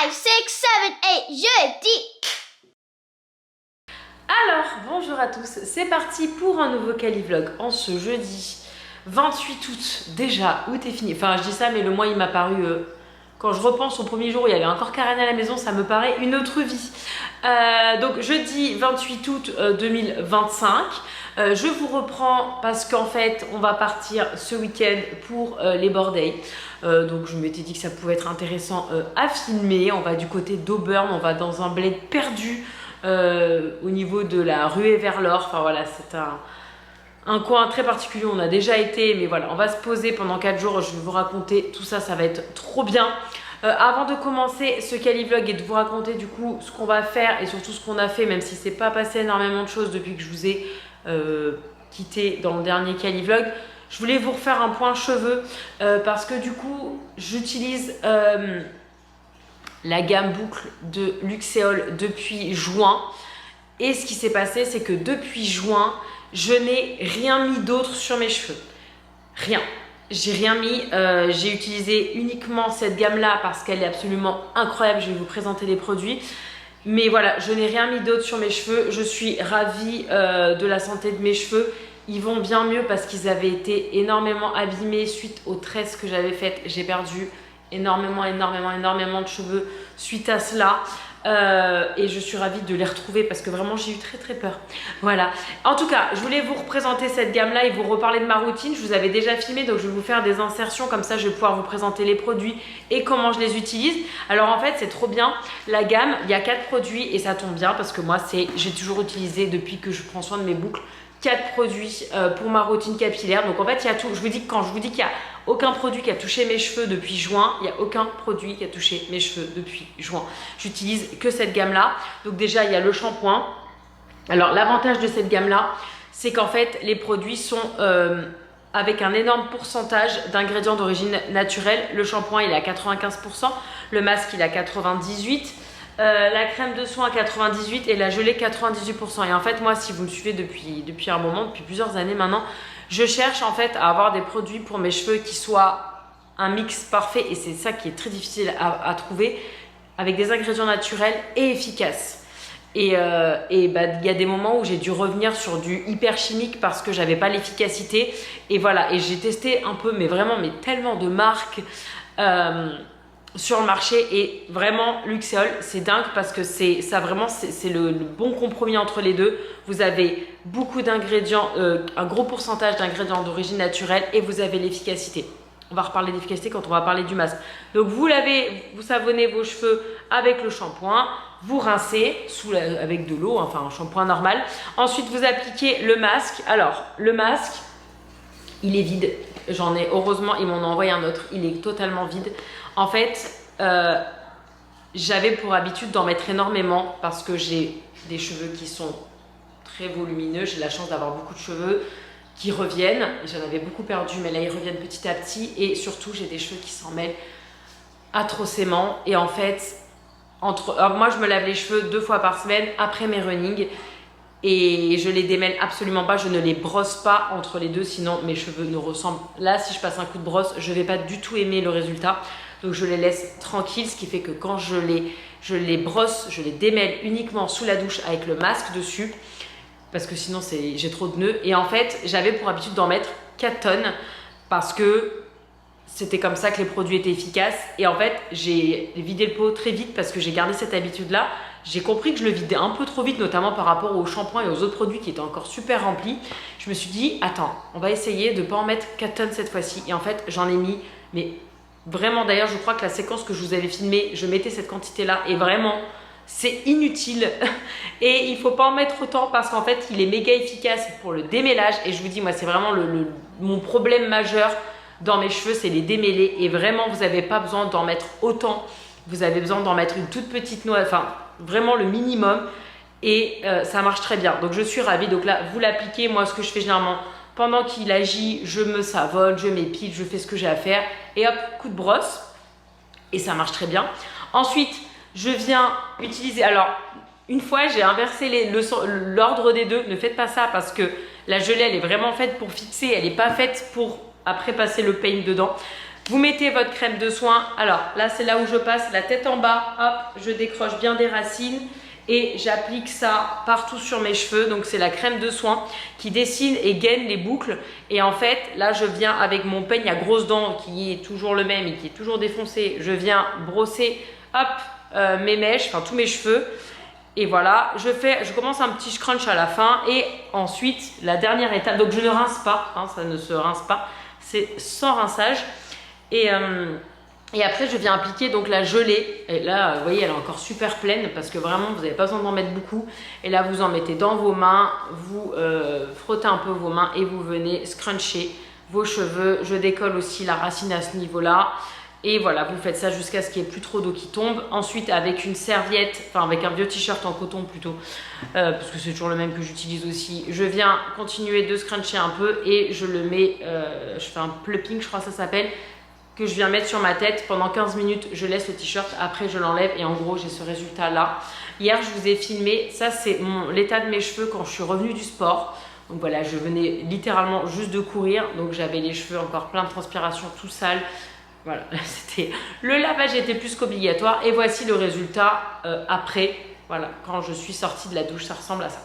5, 6, 7, 8, jeudi. Alors, bonjour à tous, c'est parti pour un nouveau Calivlog en ce jeudi 28 août. Déjà, août est fini. Enfin, je dis ça, mais le mois il m'a paru... quand je repense au premier jour, il y avait encore Karen à la maison, ça me paraît une autre vie. Donc, jeudi 28 août 2025. Je vous reprends parce qu'en fait, on va partir ce week-end pour les Bored Day. Donc, je m'étais dit que ça pouvait être intéressant à filmer. On va du côté d'Auburn, on va dans un bled perdu au niveau de la ruée vers l'or. Enfin, voilà, c'est un coin très particulier. On a déjà été, mais voilà, on va se poser pendant 4 jours. Je vais vous raconter tout ça, ça va être trop bien. Avant de commencer ce Calivlog et de vous raconter du coup ce qu'on va faire et surtout ce qu'on a fait, même si c'est pas passé énormément de choses depuis que je vous ai quitté dans le dernier Calivlog, je voulais vous refaire un point cheveux parce que du coup j'utilise la gamme boucle de Luxéol depuis juin, et ce qui s'est passé c'est que depuis juin je n'ai rien mis d'autre sur mes cheveux, rien. J'ai rien mis, j'ai utilisé uniquement cette gamme-là parce qu'elle est absolument incroyable. Je vais vous présenter les produits. Mais voilà, je n'ai rien mis d'autre sur mes cheveux. Je suis ravie de la santé de mes cheveux. Ils vont bien mieux parce qu'ils avaient été énormément abîmés suite aux tresses que j'avais faites. J'ai perdu énormément de cheveux suite à cela. Et je suis ravie de les retrouver parce que vraiment j'ai eu très peur. Voilà, en tout cas je voulais vous représenter cette gamme là et vous reparler de ma routine. Je vous avais déjà filmé, donc je vais vous faire des insertions, comme ça je vais pouvoir vous présenter les produits et comment je les utilise. Alors en fait c'est trop bien, la gamme, il y a 4 produits et ça tombe bien parce que moi j'ai toujours utilisé depuis que je prends soin de mes boucles 4 produits pour ma routine capillaire. Donc en fait il y a tout. Je vous dis, quand je vous dis qu'il n'y a aucun produit qui a touché mes cheveux depuis juin, il n'y a aucun produit qui a touché mes cheveux depuis juin. J'utilise que cette gamme là. Donc déjà il y a le shampoing. Alors l'avantage de cette gamme là, c'est qu'en fait les produits sont avec un énorme pourcentage d'ingrédients d'origine naturelle. Le shampoing il est à 95%, le masque il est à 98%. La crème de soin 98 et la gelée 98%. Et en fait moi, si vous me suivez depuis un moment, depuis plusieurs années maintenant, je cherche en fait à avoir des produits pour mes cheveux qui soient un mix parfait, et c'est ça qui est très difficile à trouver, avec des ingrédients naturels et efficaces. Et bah, y a des moments où j'ai dû revenir sur du hyper chimique parce que j'avais pas l'efficacité. Et voilà, et j'ai testé un peu, mais vraiment tellement de marques sur le marché, et vraiment Luxéol c'est dingue parce que c'est le bon compromis entre les deux. Vous avez beaucoup d'ingrédients, un gros pourcentage d'ingrédients d'origine naturelle, et vous avez l'efficacité. On va reparler d'efficacité quand on va parler du masque. Donc vous savonnez vos cheveux avec le shampoing, vous rincez avec de l'eau, enfin un shampoing normal. Ensuite vous appliquez le masque. Alors le masque il est vide, heureusement ils m'en ont envoyé un autre, il est totalement vide. En fait, j'avais pour habitude d'en mettre énormément parce que j'ai des cheveux qui sont très volumineux. J'ai la chance d'avoir beaucoup de cheveux qui reviennent. J'en avais beaucoup perdu, mais là ils reviennent petit à petit. Et surtout, j'ai des cheveux qui s'en mêlent atrocement. Et en fait, moi je me lave les cheveux 2 fois par semaine après mes runnings. Et je les démêle absolument pas, je ne les brosse pas entre les deux, sinon mes cheveux ne ressemblent. Là, si je passe un coup de brosse, je vais pas du tout aimer le résultat. Donc je les laisse tranquilles, ce qui fait que quand je les brosse, je les démêle uniquement sous la douche avec le masque dessus, parce que sinon j'ai trop de nœuds. Et en fait, j'avais pour habitude d'en mettre 4 tonnes parce que c'était comme ça que les produits étaient efficaces. Et en fait, j'ai vidé le pot très vite parce que j'ai gardé cette habitude-là. J'ai compris que je le vidais un peu trop vite, notamment par rapport au shampoing et aux autres produits qui étaient encore super remplis. Je me suis dit, attends, on va essayer de ne pas en mettre 4 tonnes cette fois-ci. Et en fait, j'en ai mis, mais vraiment, d'ailleurs, je crois que la séquence que je vous avais filmée, je mettais cette quantité-là, et vraiment, c'est inutile. Et il ne faut pas en mettre autant parce qu'en fait, il est méga efficace pour le démêlage. Et je vous dis, moi, c'est vraiment mon problème majeur dans mes cheveux, c'est les démêler. Et vraiment, vous n'avez pas besoin d'en mettre autant. Vous avez besoin d'en mettre une toute petite noix, enfin, vraiment le minimum. Et ça marche très bien. Donc, je suis ravie. Donc là, vous l'appliquez. Moi, ce que je fais généralement, pendant qu'il agit, je me savonne, je m'épile, je fais ce que j'ai à faire. Et hop, coup de brosse. Et ça marche très bien. Ensuite, je viens utiliser... Alors, une fois, j'ai inversé l'ordre des deux. Ne faites pas ça parce que la gelée, elle est vraiment faite pour fixer. Elle n'est pas faite pour après passer le paint dedans. Vous mettez votre crème de soin. Alors là, c'est là où je passe la tête en bas. Hop, je décroche bien des racines. Et j'applique ça partout sur mes cheveux. Donc c'est la crème de soin qui dessine et gaine les boucles. Et en fait, là je viens avec mon peigne à grosses dents qui est toujours le même et qui est toujours défoncé. Je viens brosser, hop, mes mèches, enfin tous mes cheveux. Et voilà, je commence un petit scrunch à la fin. Et ensuite, la dernière étape, donc je ne rince pas, hein, ça ne se rince pas. C'est sans rinçage. Et après, je viens appliquer donc la gelée. Et là, vous voyez, elle est encore super pleine parce que vraiment, vous n'avez pas besoin d'en mettre beaucoup. Et là, vous en mettez dans vos mains, vous frottez un peu vos mains et vous venez scruncher vos cheveux. Je décolle aussi la racine à ce niveau-là. Et voilà, vous faites ça jusqu'à ce qu'il n'y ait plus trop d'eau qui tombe. Ensuite, avec une serviette, enfin avec un vieux t-shirt en coton plutôt, parce que c'est toujours le même que j'utilise aussi, je viens continuer de scruncher un peu et je le mets, je fais un plucking, je crois que ça s'appelle, que je viens mettre sur ma tête. Pendant 15 minutes, je laisse le t-shirt, après je l'enlève et en gros, j'ai ce résultat-là. Hier, je vous ai filmé, ça c'est l'état de mes cheveux quand je suis revenue du sport. Donc voilà, je venais littéralement juste de courir, donc j'avais les cheveux encore plein de transpiration, tout sale. Voilà, c'était le lavage était plus qu'obligatoire et voici le résultat après. Voilà, quand je suis sortie de la douche, ça ressemble à ça.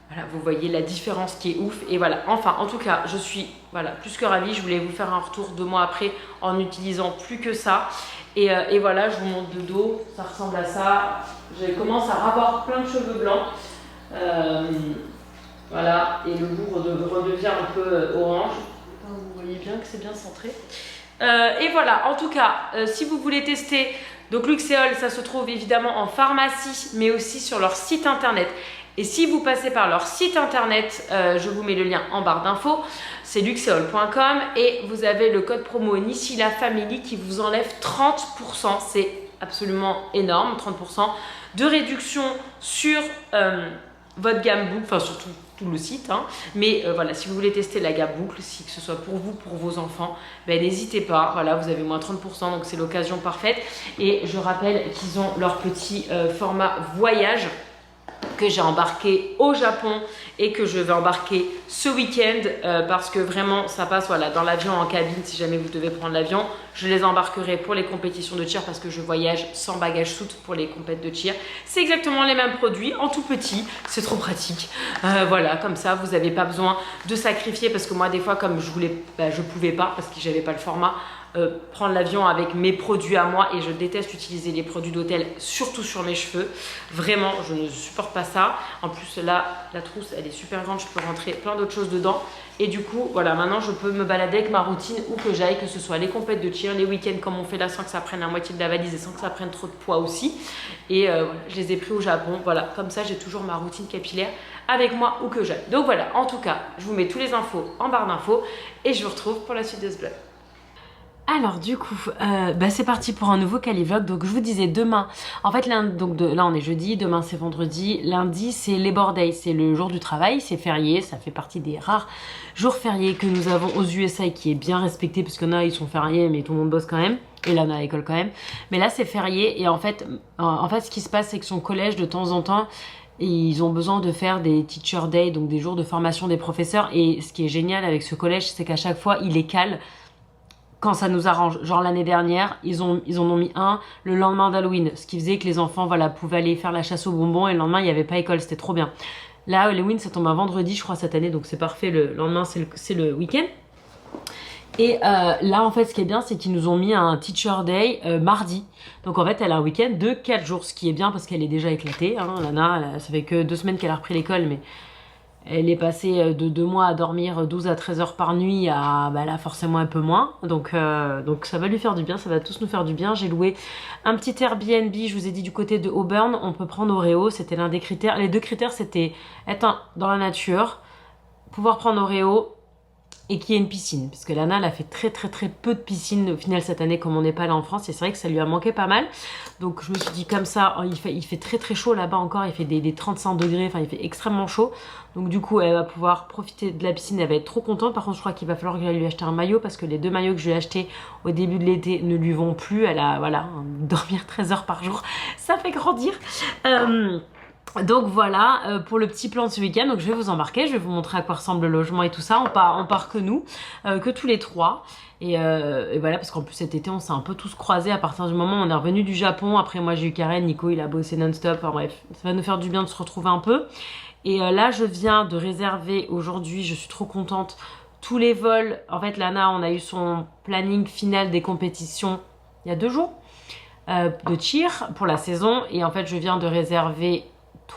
Voilà, vous voyez la différence qui est ouf. Et voilà, enfin, en tout cas, je suis voilà, plus que ravie. Je voulais vous faire un retour 2 mois après en n'utilisant plus que ça. Et voilà, je vous montre de dos, ça ressemble à ça. Je commence à avoir plein de cheveux blancs. Voilà, et le bout redevient un peu orange. Vous voyez bien que c'est bien centré. Et voilà, en tout cas, si vous voulez tester, donc Luxéol, ça se trouve évidemment en pharmacie, mais aussi sur leur site internet. Et si vous passez par leur site internet, je vous mets le lien en barre d'infos, c'est luxéol.com et vous avez le code promo Nisila Family qui vous enlève 30%, c'est absolument énorme, 30% de réduction sur votre gamme boucle, enfin surtout tout le site, hein. Mais voilà, si vous voulez tester la gamme boucle, si que ce soit pour vous, pour vos enfants, ben, n'hésitez pas, voilà, vous avez moins 30%, donc c'est l'occasion parfaite. Et je rappelle qu'ils ont leur petit format voyage que j'ai embarqué au Japon et que je vais embarquer ce week-end parce que vraiment ça passe voilà, dans l'avion en cabine si jamais vous devez prendre l'avion. Je les embarquerai pour les compétitions de tir parce que je voyage sans bagage soute pour les compétitions de tir. C'est exactement les mêmes produits en tout petit, c'est trop pratique. Voilà, comme ça vous n'avez pas besoin de sacrifier parce que moi des fois comme je voulais, je pouvais pas parce que j'avais pas le format. Prendre l'avion avec mes produits à moi et je déteste utiliser les produits d'hôtel surtout sur mes cheveux, vraiment je ne supporte pas ça. En plus là la trousse elle est super grande, je peux rentrer plein d'autres choses dedans et du coup voilà, maintenant je peux me balader avec ma routine où que j'aille, que ce soit les compètes de tir, les week-ends comme on fait là sans que ça prenne la moitié de la valise et sans que ça prenne trop de poids aussi. Et voilà, je les ai pris au Japon, voilà, comme ça j'ai toujours ma routine capillaire avec moi où que j'aille. Donc voilà, en tout cas je vous mets tous les infos en barre d'infos et je vous retrouve pour la suite de ce vlog. Alors du coup, c'est parti pour un nouveau Calivlog. Donc je vous disais demain, en fait là on est jeudi, demain c'est vendredi, lundi c'est Labor Day, c'est le jour du travail, c'est férié, ça fait partie des rares jours fériés que nous avons aux USA et qui est bien respecté parce qu'il y en a ils sont fériés mais tout le monde bosse quand même. Et là on est à l'école quand même. Mais là c'est férié et en fait ce qui se passe c'est que son collège de temps en temps, ils ont besoin de faire des Teacher Day, donc des jours de formation des professeurs. Et ce qui est génial avec ce collège c'est qu'à chaque fois il les cale quand ça nous arrange. Genre l'année dernière, ils en ont mis un le lendemain d'Halloween, ce qui faisait que les enfants voilà, pouvaient aller faire la chasse aux bonbons et le lendemain il n'y avait pas école, c'était trop bien. Là Halloween ça tombe un vendredi je crois cette année, donc c'est parfait, le lendemain c'est le week-end. Et là en fait ce qui est bien c'est qu'ils nous ont mis un Teacher Day mardi. Donc en fait elle a un week-end de 4 jours, ce qui est bien parce qu'elle est déjà éclatée, hein. Lana, ça fait que 2 semaines qu'elle a repris l'école mais elle est passée de 2 mois à dormir 12 à 13 heures par nuit à là forcément un peu moins. Donc ça va lui faire du bien, ça va tous nous faire du bien. J'ai loué un petit Airbnb, je vous ai dit du côté de Auburn, on peut prendre Oreo, c'était l'un des critères. Les 2 critères c'était être dans la nature, pouvoir prendre Oreo et qu'il y ait une piscine. Parce que Lana elle a fait très peu de piscine au final cette année comme on n'est pas là en France et c'est vrai que ça lui a manqué pas mal. Donc je me suis dit comme ça, il fait très chaud là-bas encore, il fait des 35 degrés, enfin il fait extrêmement chaud. Donc du coup elle va pouvoir profiter de la piscine, elle va être trop contente. Par contre je crois qu'il va falloir que j'aille lui acheter un maillot parce que les 2 maillots que je lui ai achetés au début de l'été ne lui vont plus. Elle a voilà, dormir 13 heures par jour, ça fait grandir. Donc voilà pour le petit plan de ce week-end. Donc je vais vous embarquer, je vais vous montrer à quoi ressemble le logement et tout ça. On part que nous, que tous les trois. Et voilà, parce qu'en plus cet été on s'est un peu tous croisés à partir du moment où on est revenu du Japon. Après moi j'ai eu Karen, Nico il a bossé non-stop. Enfin bref, ça va nous faire du bien de se retrouver un peu. Et là je viens de réserver aujourd'hui, je suis trop contente, tous les vols. En fait Lana, on a eu son planning final des compétitions il y a 2 jours de cheer pour la saison. Et en fait je viens de réserver 2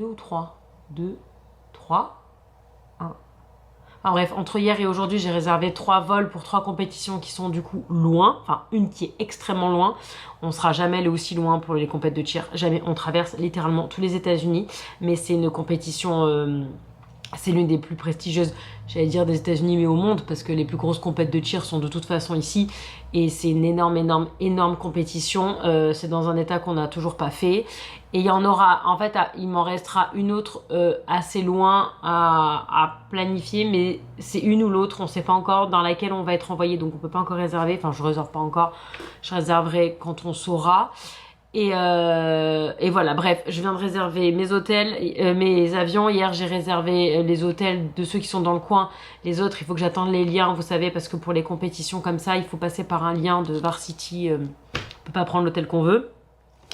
ou 3, 2, 3, 1. Enfin bref, entre hier et aujourd'hui, j'ai réservé 3 vols pour 3 compétitions qui sont du coup loin. Enfin, une qui est extrêmement loin. On sera jamais allé aussi loin pour les compètes de cheer. Jamais. On traverse littéralement tous les États-Unis. Mais c'est une compétition... c'est l'une des plus prestigieuses, j'allais dire des États-Unis, mais au monde, parce que les plus grosses compètes de cheer sont de toute façon ici. Et c'est une énorme compétition. C'est dans un état qu'on n'a toujours pas fait. Et il y en aura, en fait, il m'en restera une autre assez loin à planifier, mais c'est une ou l'autre, on ne sait pas encore, dans laquelle on va être envoyé, donc on ne peut pas encore réserver. Enfin, je ne réserve pas encore, je réserverai quand on saura. Et voilà, bref, je viens de réserver mes hôtels, mes avions. Hier, j'ai réservé les hôtels de ceux qui sont dans le coin. Les autres, il faut que j'attende les liens, vous savez, parce que pour les compétitions comme ça, il faut passer par un lien de Varsity. On peut pas prendre l'hôtel qu'on veut.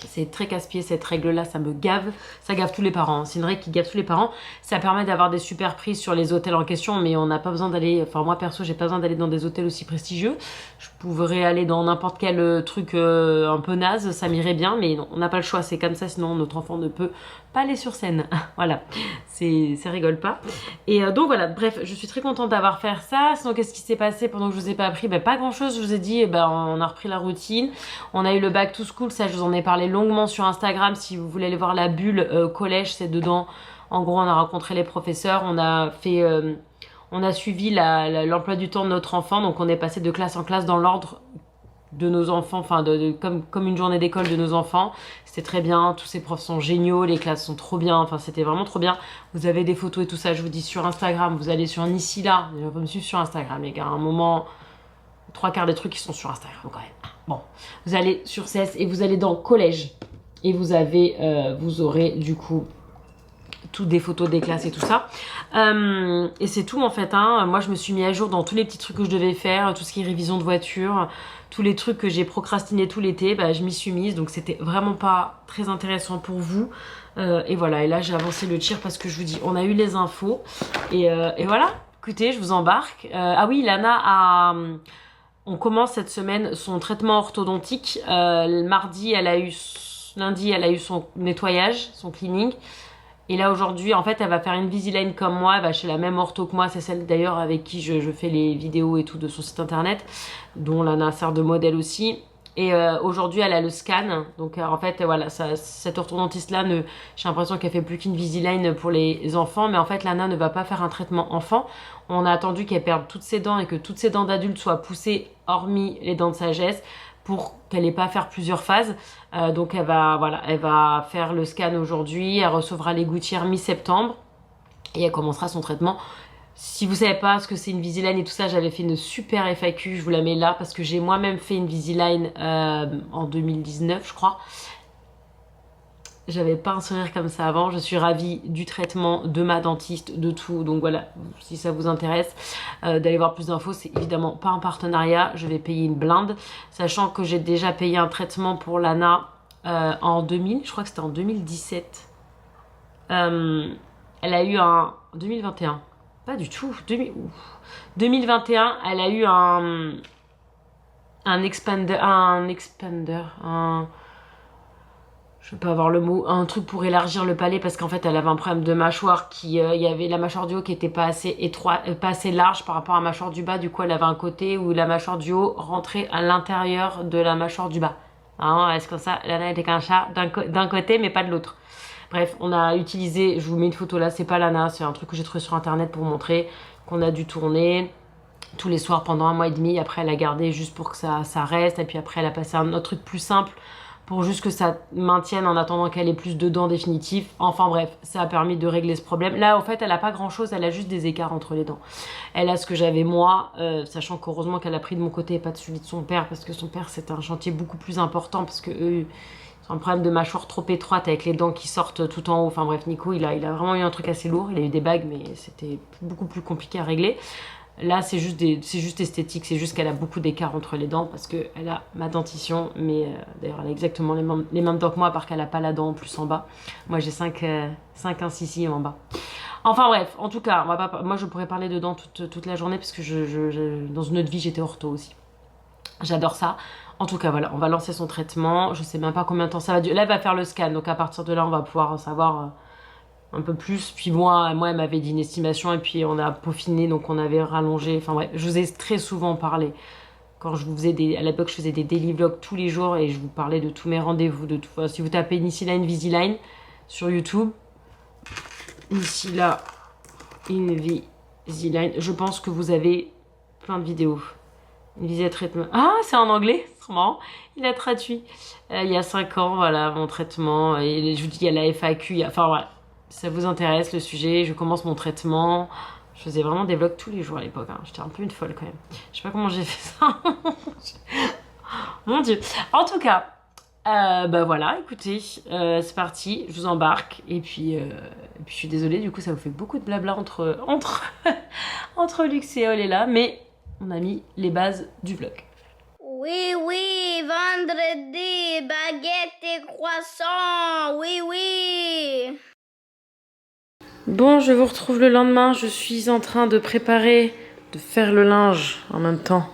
C'est très casse-pied cette règle-là, ça me gave. Ça gave tous les parents. C'est une règle qui gave tous les parents. Ça permet d'avoir des super prix sur les hôtels en question, mais on n'a pas besoin d'aller... Enfin, moi, perso, j'ai pas besoin d'aller dans des hôtels aussi prestigieux. Je pourrais aller dans n'importe quel truc un peu naze, ça m'irait bien, mais non, on n'a pas le choix. C'est comme ça, sinon notre enfant ne peut pas aller sur scène. Voilà, ça rigole pas. Et donc voilà, bref, je suis très contente d'avoir fait ça. Sinon, qu'est-ce qui s'est passé pendant que je vous ai pas appris? Pas grand-chose, je vous ai dit, on a repris la routine. On a eu le back to school, ça je vous en ai parlé longuement sur Instagram. Si vous voulez aller voir la bulle collège, c'est dedans. En gros, on a rencontré les professeurs, on a fait... on a suivi l'emploi du temps de notre enfant, donc on est passé de classe en classe dans l'ordre de nos enfants, enfin comme une journée d'école de nos enfants. C'était très bien, tous ces profs sont géniaux, les classes sont trop bien, enfin c'était vraiment trop bien. Vous avez des photos et tout ça, je vous dis sur Instagram, vous allez sur Nisila, vous me suivre sur Instagram les gars, à un moment, 3/4 des trucs qui sont sur Instagram quand même. Bon, vous allez sur CES et vous allez dans collège et vous aurez du coup toutes des photos des classes et tout ça. Et c'est tout en fait. Moi je me suis mis à jour dans tous les petits trucs que je devais faire, tout ce qui est révision de voiture, tous les trucs que j'ai procrastiné tout l'été, je m'y suis mise. Donc c'était vraiment pas très intéressant pour vous. Et voilà, et là j'ai avancé le tir parce que je vous dis, on a eu les infos. Et voilà, écoutez, je vous embarque. Ah oui, Lana a... On commence cette semaine son traitement orthodontique. Lundi, elle a eu son nettoyage, son cleaning. Et là aujourd'hui, en fait, elle va faire une Invisalign comme moi. Elle va chez la même ortho que moi. C'est celle d'ailleurs avec qui je fais les vidéos et tout de son site internet, dont Lana sert de modèle aussi. Et aujourd'hui, elle a le scan. Donc en fait, voilà, cette orthodontiste-là, j'ai l'impression qu'elle fait plus qu'Invisalign pour les enfants. Mais en fait, Lana ne va pas faire un traitement enfant. On a attendu qu'elle perde toutes ses dents et que toutes ses dents d'adulte soient poussées, hormis les dents de sagesse, pour qu'elle n'ait pas à faire plusieurs phases. Donc elle va faire le scan aujourd'hui, elle recevra les gouttières mi-septembre et elle commencera son traitement. Si vous savez pas ce que c'est une Invisalign et tout ça, j'avais fait une super FAQ, je vous la mets là parce que j'ai moi-même fait une Invisalign en 2019 je crois. J'avais pas un sourire comme ça avant, je suis ravie du traitement, de ma dentiste, de tout. Donc voilà, si ça vous intéresse d'aller voir plus d'infos, c'est évidemment pas un partenariat, je vais payer une blinde. Sachant que j'ai déjà payé un traitement pour Lana en 2000, je crois que c'était en 2017. Elle a eu un... 2021, pas du tout, 2021, elle a eu un expander, je vais pas avoir le mot, un truc pour élargir le palais parce qu'en fait elle avait un problème de mâchoire il y avait la mâchoire du haut qui était pas assez étroite, pas assez large par rapport à la mâchoire du bas, du coup elle avait un côté où la mâchoire du haut rentrait à l'intérieur de la mâchoire du bas. Est-ce que ça, Lana était qu'un chat d'un côté mais pas de l'autre. Bref, on a utilisé, je vous mets une photo là, c'est pas Lana, c'est un truc que j'ai trouvé sur internet pour vous montrer, qu'on a dû tourner tous les soirs pendant 1 mois et demi, après elle a gardé juste pour que ça reste, et puis après elle a passé un autre truc plus simple, pour juste que ça maintienne en attendant qu'elle ait plus de dents définitifs. Enfin bref, ça a permis de régler ce problème. Là, en fait, elle a pas grand chose, elle a juste des écarts entre les dents. Elle a ce que j'avais moi, sachant qu'heureusement qu'elle a pris de mon côté et pas de celui de son père, parce que son père, c'était un chantier beaucoup plus important, parce que eux, ils un problème de mâchoire trop étroite avec les dents qui sortent tout en haut. Enfin bref, Nico, il a vraiment eu un truc assez lourd. Il a eu des bagues, mais c'était beaucoup plus compliqué à régler. Là, c'est juste esthétique. C'est juste qu'elle a beaucoup d'écart entre les dents parce qu'elle a ma dentition. Mais d'ailleurs, elle a exactement les mêmes dents que moi, à part qu'elle n'a pas la dent en plus en bas. Moi, j'ai 5 incisives en bas. Enfin bref, en tout cas, moi je pourrais parler de dents toute la journée parce que dans une autre vie, j'étais ortho aussi. J'adore ça. En tout cas, voilà, on va lancer son traitement. Je sais même pas combien de temps ça va durer. Là, elle va faire le scan. Donc, à partir de là, on va pouvoir savoir un peu plus. Puis moi, elle m'avait dit une estimation. Et puis, on a peaufiné. Donc, on avait rallongé. Enfin, bref, je vous ai très souvent parlé. Quand je vous faisais à l'époque, je faisais des daily vlogs tous les jours. Et je vous parlais de tous mes rendez-vous. De tout. Enfin, si vous tapez Invisalign, Visalign sur YouTube. Ici, là, Invisalign. Je pense que vous avez plein de vidéos. Visa traitement. Ah, c'est en anglais, c'est marrant. Il a traduit. Il y a 5 ans, voilà, mon traitement. Et je vous dis, il y a la FAQ. Enfin, voilà. Si ça vous intéresse, le sujet, je commence mon traitement. Je faisais vraiment des vlogs tous les jours à l'époque. Hein. J'étais un peu une folle quand même. Je sais pas comment j'ai fait ça. Mon Dieu. En tout cas, bah voilà, écoutez, c'est parti. Je vous embarque. Et puis je suis désolée, du coup, ça vous fait beaucoup de blabla entre Luxéol et là. Mais on a mis les bases du vlog. Oui, oui, vendredi, baguette et croissant. Oui, oui. Bon, je vous retrouve le lendemain. Je suis en train de faire le linge en même temps.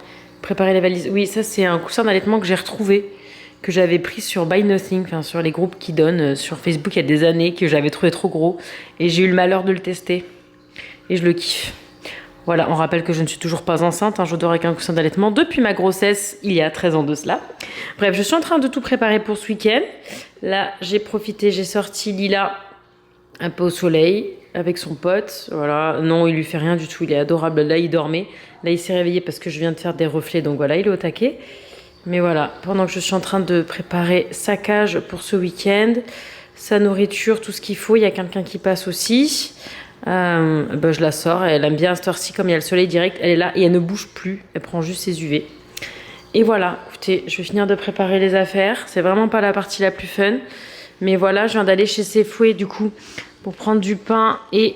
Préparer les valises. Oui, ça, c'est un coussin d'allaitement que j'ai retrouvé, que j'avais pris sur Buy Nothing, enfin sur les groupes qui donnent sur Facebook il y a des années, que j'avais trouvé trop gros. Et j'ai eu le malheur de le tester. Et je le kiffe. Voilà, on rappelle que je ne suis toujours pas enceinte, hein, je dors avec un coussin d'allaitement depuis ma grossesse, il y a 13 ans de cela. Bref, je suis en train de tout préparer pour ce week-end. Là, j'ai sorti Lila un peu au soleil avec son pote. Voilà, non, il lui fait rien du tout, il est adorable. Là, il dormait. Là, il s'est réveillé parce que je viens de faire des reflets, donc voilà, il est au taquet. Mais voilà, pendant que je suis en train de préparer sa cage pour ce week-end, sa nourriture, tout ce qu'il faut, il y a quelqu'un qui passe aussi. Je la sors, elle aime bien à cette heure-ci, comme il y a le soleil direct, elle est là et elle ne bouge plus, elle prend juste ses UV. Et voilà, écoutez, je vais finir de préparer les affaires, c'est vraiment pas la partie la plus fun, mais voilà, je viens d'aller chez Sefouet du coup pour prendre du pain et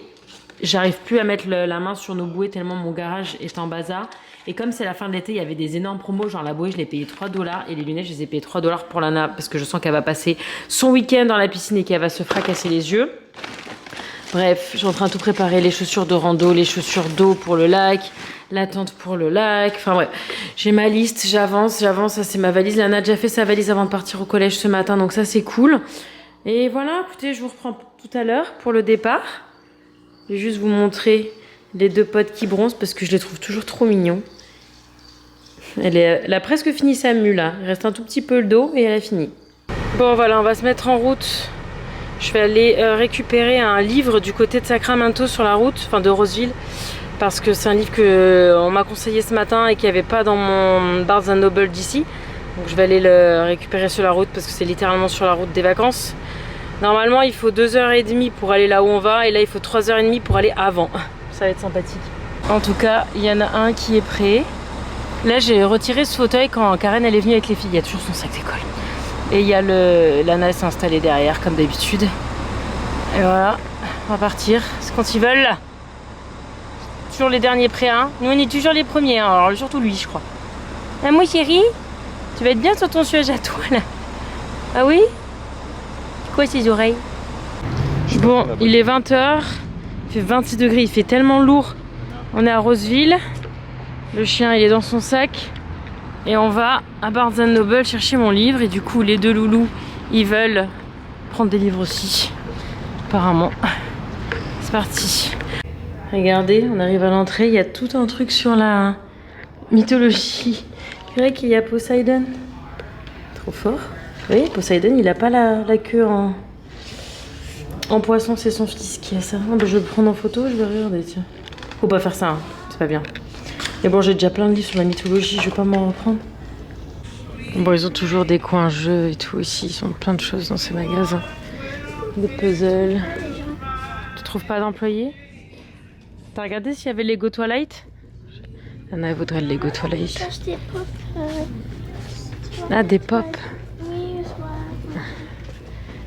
j'arrive plus à mettre la main sur nos bouées tellement mon garage est en bazar. Et comme c'est la fin de l'été, il y avait des énormes promos, genre la bouée je l'ai payé 3 $, et les lunettes je les ai payées 3 $ pour Lana parce que je sens qu'elle va passer son week-end dans la piscine et qu'elle va se fracasser les yeux. Bref, je suis en train de tout préparer, les chaussures de rando, les chaussures d'eau pour le lac, la tente pour le lac. Enfin bref, j'ai ma liste, j'avance. Ça c'est ma valise. Lana a déjà fait sa valise avant de partir au collège ce matin, donc ça c'est cool. Et voilà, écoutez, je vous reprends tout à l'heure pour le départ. Je vais juste vous montrer les 2 potes qui bronzent parce que je les trouve toujours trop mignons. Elle a presque fini sa mue là. Il reste un tout petit peu le dos et elle a fini. Bon voilà, on va se mettre en route. Je vais aller récupérer un livre du côté de Sacramento sur la route, enfin de Roseville, parce que c'est un livre qu'on m'a conseillé ce matin et qu'il n'y avait pas dans mon Barnes & Noble d'ici. Donc je vais aller le récupérer sur la route parce que c'est littéralement sur la route des vacances. Normalement il faut 2h30 pour aller là où on va et là il faut 3h30 pour aller avant. Ça va être sympathique. En tout cas, il y en a un qui est prêt. Là j'ai retiré ce fauteuil quand Karen elle est venue avec les filles, il y a toujours son sac d'école. Et il y a Lana s'est installée derrière comme d'habitude. Et voilà, on va partir. C'est quand ils veulent. Toujours les derniers prêts, hein. Nous on est toujours les premiers, hein. Alors surtout lui je crois. Ah moi chérie, tu vas être bien sur ton siège à toi là. Ah oui? Quoi ces oreilles? Bon, il est 20h. Il fait 26 degrés, il fait tellement lourd. On est à Roseville. Le chien il est dans son sac. Et on va à Barnes & Noble chercher mon livre. Et du coup, les 2 loulous, ils veulent prendre des livres aussi. Apparemment. C'est parti. Regardez, on arrive à l'entrée. Il y a tout un truc sur la mythologie grecque. Il y a Poséidon. Trop fort. Oui, Poséidon, il n'a pas la queue en poisson. C'est son fils qui a ça. Je vais le prendre en photo. Je vais regarder, tiens. Faut pas faire ça, hein. C'est pas bien. Mais bon, j'ai déjà plein de livres sur la mythologie, je vais pas m'en reprendre. Bon, ils ont toujours des coins jeux et tout ici, ils ont plein de choses dans ces magasins. Des puzzles. Tu trouves pas d'employés? T'as regardé s'il y avait Lego Twilight? Anna voudrait le Lego Twilight. Des pop. Ah, des pop. Oui,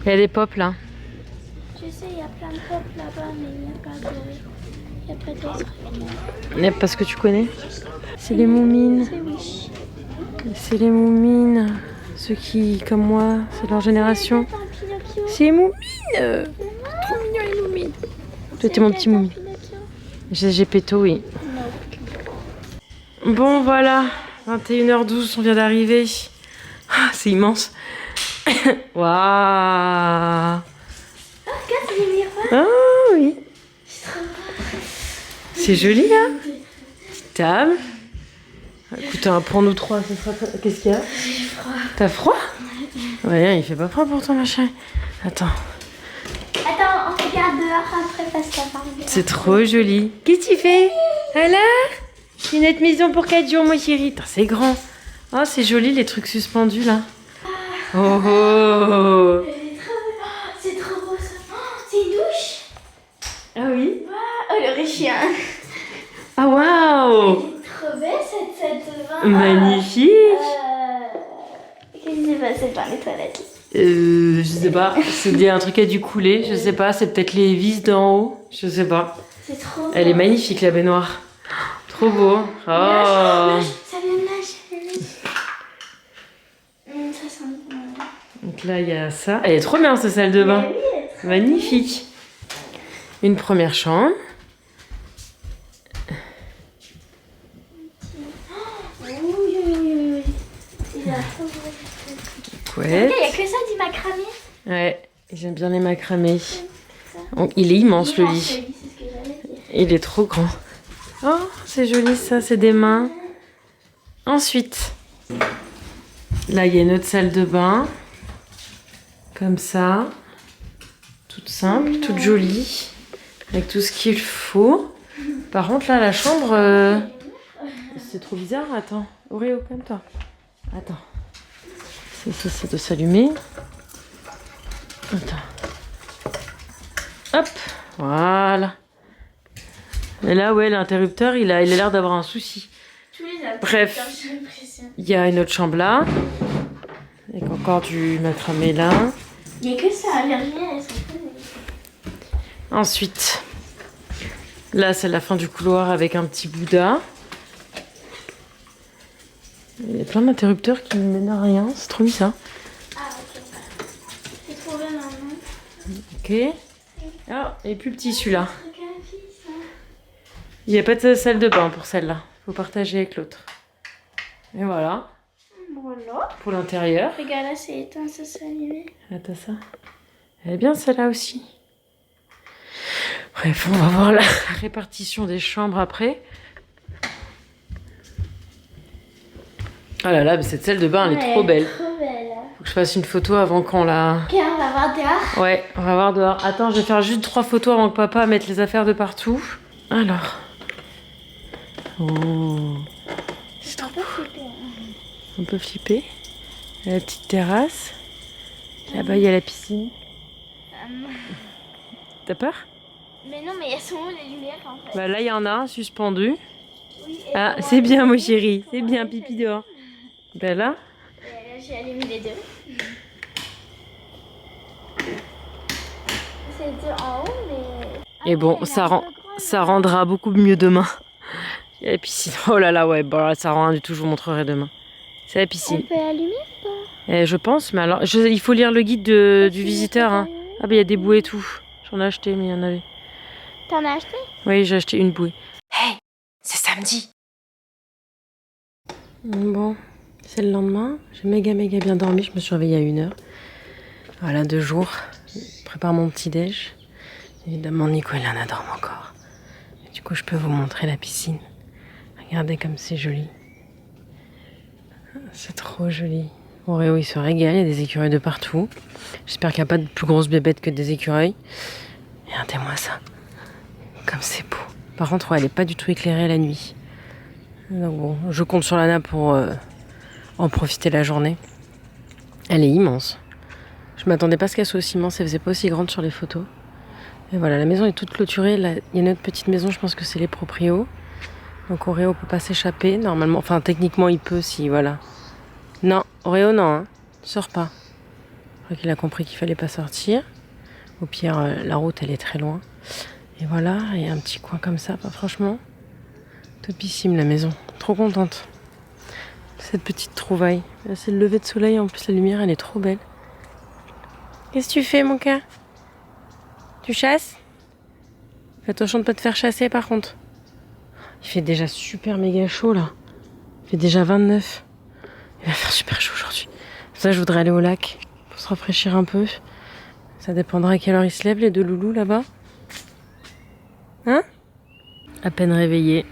Il y a des pops là. Je sais, il y a plein de pop là-bas, mais il n'y a pas de... Il n'y a pas d'autres. Parce que tu connais. C'est les moumines. C'est Wish. C'est les moumines. Ceux qui, comme moi, c'est leur génération. C'est un Pinocchio. C'est les moumines. Trop mignon les moumines. Toi t'es mon petit moumi. J'ai péto, oui. Bon voilà, 21h12, on vient d'arriver. Ah, c'est immense. Waouh. Ah, regarde, c'est des miroirs. Ah oui. C'est joli là. Petite table. Écoute, pour nous trois, ce sera... Qu'est-ce qu'il y a? J'ai froid. T'as froid? Ouais, il fait pas froid pour toi, machin. Attends. Attends, on regarde dehors après parce qu'il y a pas de... C'est trop joli. Qu'est-ce que tu fais? Alors? C'est notre maison pour 4 jours, mon chéri. Putain, c'est grand. Oh, c'est joli les trucs suspendus là. Oh oh. C'est trop beau ça. Oh, c'est une douche. Ah oui? Oh, le riche chien. Ah waouh. Trop belle cette salle de bain. Magnifique. Qu'est-ce qui s'est passé dans les toilettes? Je sais pas. C'est un truc qui a dû couler. Je sais pas. C'est peut-être les vis d'en haut. Je sais pas. C'est trop beau. Elle est magnifique la baignoire. Trop beau. Oh. Ça vient de nage. Ça sent bon. Donc là il y a ça. Elle est trop bien cette salle de bain. Oui, elle est trop Magnifique. Une première chambre. Oui, oui, oui, oui. Il a trop beau. Ouais. Il n'y a que ça du macramé. Ouais. J'aime bien les macramés. Donc, il est immense le lit. C'est ce que j'allais dire. Il est trop grand. Oh, c'est joli ça, c'est des mains. Ensuite, là il y a une autre salle de bain. Comme ça. Toute simple, toute jolie. Avec tout ce qu'il faut. Par contre là, la chambre... C'est trop bizarre, attends. Oreo, comme toi. Attends. Ça doit s'allumer. Attends. Hop, voilà. Et là, ouais, l'interrupteur, il a l'air d'avoir un souci. Tous les autres. Bref, J'ai l'impression. il y a une autre chambre là. Avec encore du macramé là. Il n'y a que ça, Virginie, elles sont pas. Ensuite, là, c'est la fin du couloir avec un petit Bouddha. Il y a plein d'interrupteurs qui ne mènent à rien. C'est trop bizarre. Ah, ok. C'est trop bien, maman. Ok. Ah, il est plus petit celui-là. Regarde, ça. Il n'y a pas de salle de bain pour celle-là. Il faut partager avec l'autre. Et voilà. Voilà. Pour l'intérieur. Regarde, là, c'est éteint, ça s'est allumé. Ah, t'as ça. Elle est bien celle-là aussi. Bref, on va voir la répartition des chambres après. Oh là là, mais cette salle de bain, elle est trop belle. Trop belle. Faut que je fasse une photo avant qu'on la... Ok, on va voir dehors. Ouais, on va voir dehors. Attends, je vais faire juste 3 photos avant que papa mette les affaires de partout. Alors. Oh. C'est trop beau. On peut flipper. Il y a la petite terrasse. Là-bas, il y a la piscine. T'as peur? Mais non, mais elles sont où les lumières en fait? Bah là, il y en a un suspendu. Oui, Ah, c'est bien, mon chéri. C'est bien, pipi dehors. Ben là. Et là, j'ai allumé les deux. C'est deux en haut, mais... Et bon, ça rendra beaucoup mieux demain. Il y a la piscine. Oh là là, ouais, bon, là, ça rend rien du tout, je vous montrerai demain. C'est la piscine. On peut allumer ou pas? Je pense, mais alors, il faut lire le guide du visiteur. Hein. Ah, ben il y a des bouées et tout. J'en ai acheté, mais il y en avait. T'en as acheté? Oui, j'ai acheté une bouée. Hey, c'est samedi. Bon, c'est le lendemain. J'ai méga bien dormi. Je me suis réveillée à 1h. Voilà, 2 jours. Je prépare mon petit-déj. Évidemment, Nico, il en adore encore. Et du coup, je peux vous montrer la piscine. Regardez comme c'est joli. C'est trop joli. Oreo, il se régale. Il y a des écureuils de partout. J'espère qu'il n'y a pas de plus grosses bébêtes que des écureuils. Regardez-moi ça. Comme c'est beau. Par contre, ouais, elle n'est pas du tout éclairée la nuit. Donc bon, je compte sur Lana pour en profiter la journée. Elle est immense. Je m'attendais pas à ce qu'elle soit aussi immense. Elle faisait pas aussi grande sur les photos. Et voilà, la maison est toute clôturée. Là, il y a une autre petite maison, je pense que c'est les proprios. Donc Oreo peut pas s'échapper. Normalement, enfin techniquement il peut si, voilà. Non, Oreo non, hein. Sors pas. crois qu'il a compris qu'il fallait pas sortir. Au pire, la route, elle est très loin. Et voilà, il y a un petit coin comme ça. Enfin, franchement, topissime la maison. Trop contente. Cette petite trouvaille. Là, c'est le lever de soleil. En plus, la lumière, elle est trop belle. Qu'est-ce que tu fais, mon gars? Tu chasses? Fais attention de pas te faire chasser, par contre. Il fait déjà super méga chaud, là. Il fait déjà 29. Il va faire super chaud aujourd'hui. Ça, je voudrais aller au lac pour se rafraîchir un peu. Ça dépendra à quelle heure ils se lèvent, les deux loulous, là-bas. Hein? À peine réveillé.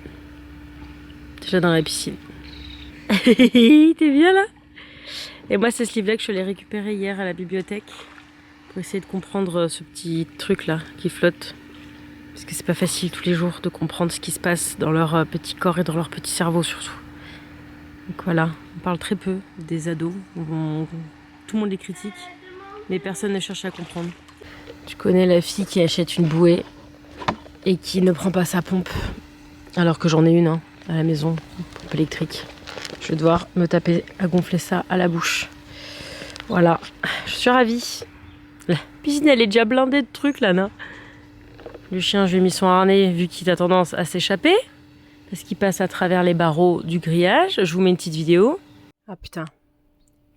Déjà dans la piscine. T'es bien, là? Et moi, c'est ce livre-là que je l'ai récupéré hier à la bibliothèque. Pour essayer de comprendre ce petit truc-là qui flotte. Parce que c'est pas facile tous les jours de comprendre ce qui se passe dans leur petit corps et dans leur petit cerveau, surtout. Donc voilà, on parle très peu des ados. Tout le monde les critique, mais personne ne cherche à comprendre. Tu connais la fille qui achète une bouée et qui ne prend pas sa pompe, alors que j'en ai une à la maison, une pompe électrique. Je vais devoir me taper à gonfler ça à la bouche. Voilà, je suis ravie. La piscine, elle est déjà blindée de trucs, là, non? Le chien, je lui ai mis son harnais vu qu'il a tendance à s'échapper. Parce qu'il passe à travers les barreaux du grillage. Je vous mets une petite vidéo. Ah putain.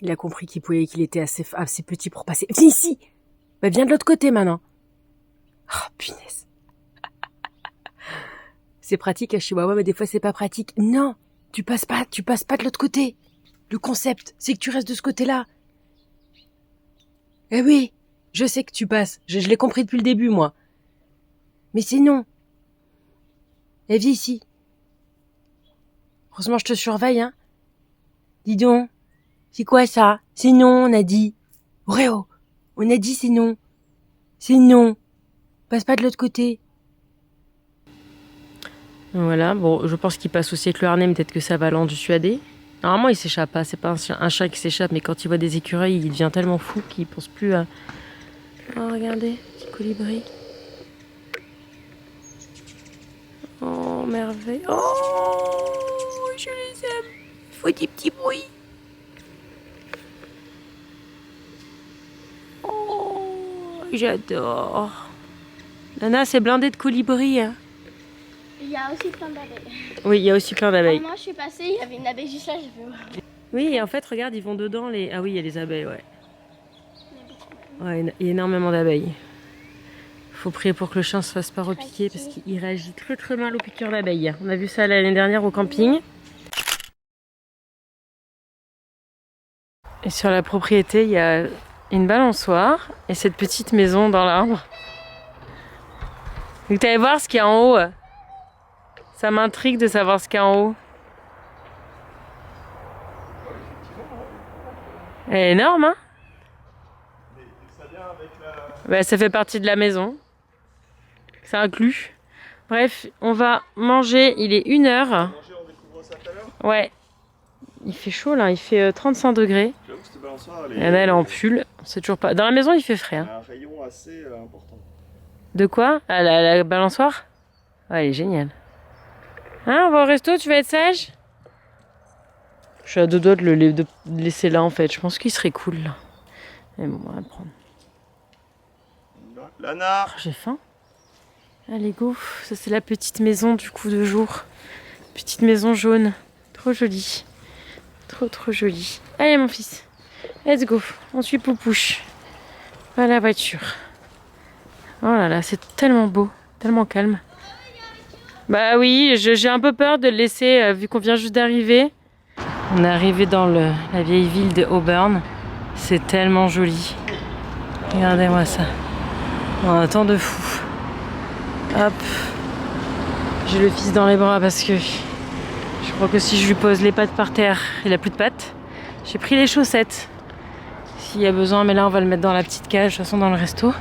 Il a compris qu'il était assez petit pour passer. Viens ici. Bah, viens de l'autre côté maintenant. Oh punaise. C'est pratique à Chihuahua, mais des fois c'est pas pratique. Non, tu passes pas de l'autre côté. Le concept, c'est que tu restes de ce côté-là. Eh oui, je sais que tu passes. Je l'ai compris depuis le début, moi. Mais c'est non. Eh, viens ici. Heureusement, je te surveille, hein. Dis donc. C'est quoi ça? C'est non, on a dit. Réo, on a dit c'est non. C'est non. Passe pas de l'autre côté. Voilà, bon, je pense qu'il passe aussi avec le harnais, peut-être que ça va l'endissuader. Normalement, il s'échappe pas, c'est pas un chat qui s'échappe, mais quand il voit des écureuils, il devient tellement fou qu'il pense plus à... Oh, regardez, petit colibri. Oh, merveille. Oh, je les aime. Il faut des petits bruits. Oh, j'adore. Nana, c'est blindé de colibris. Hein. Il y a aussi plein d'abeilles. Oui, il y a aussi plein d'abeilles. Moi, je suis passée, il y avait une abeille juste là, j'ai vu. Oui, et en fait, regarde, ils vont dedans les... Ah oui, il y a les abeilles, ouais. Ouais, il y a énormément d'abeilles. Faut prier pour que le chien se fasse pas repiquer parce qu'il réagit très très mal aux piqûres d'abeilles. On a vu ça l'année dernière au camping. Et sur la propriété, il y a une balançoire et cette petite maison dans l'arbre. Donc t'allais voir ce qu'il y a en haut. Ça m'intrigue de savoir ce qu'il y a en haut. Elle est énorme, hein? Bah, ça fait partie de la maison. C'est inclus. Bref, on va manger. Il est 1h. Ouais. Il fait chaud là, il fait 35 degrés. Elle est en pull. C'est toujours pas. Dans la maison, il fait frais. Hein. Il y a un rayon assez important. De quoi? Ah, la balançoire? Ouais, elle est géniale. Hein, on va au resto, tu vas être sage? Je suis à deux doigts de le laisser là en fait. Je pense qu'il serait cool là. Mais bon, on va le prendre. Lana! Oh, j'ai faim. Allez, go. Ça, c'est la petite maison du coup de jour. Petite maison jaune. Trop jolie. Trop, trop jolie. Allez, mon fils. Let's go. On suit Poupouche. À la voiture. Oh là là, c'est tellement beau. Tellement calme. Bah oui, j'ai un peu peur de le laisser vu qu'on vient juste d'arriver. On est arrivé dans la vieille ville de Auburn. C'est tellement joli. Regardez-moi ça. On a un temps de fou. Hop. J'ai le fils dans les bras parce que je crois que si je lui pose les pattes par terre, il a plus de pattes. J'ai pris les chaussettes. S'il y a besoin, mais là on va le mettre dans la petite cage, de toute façon dans le resto.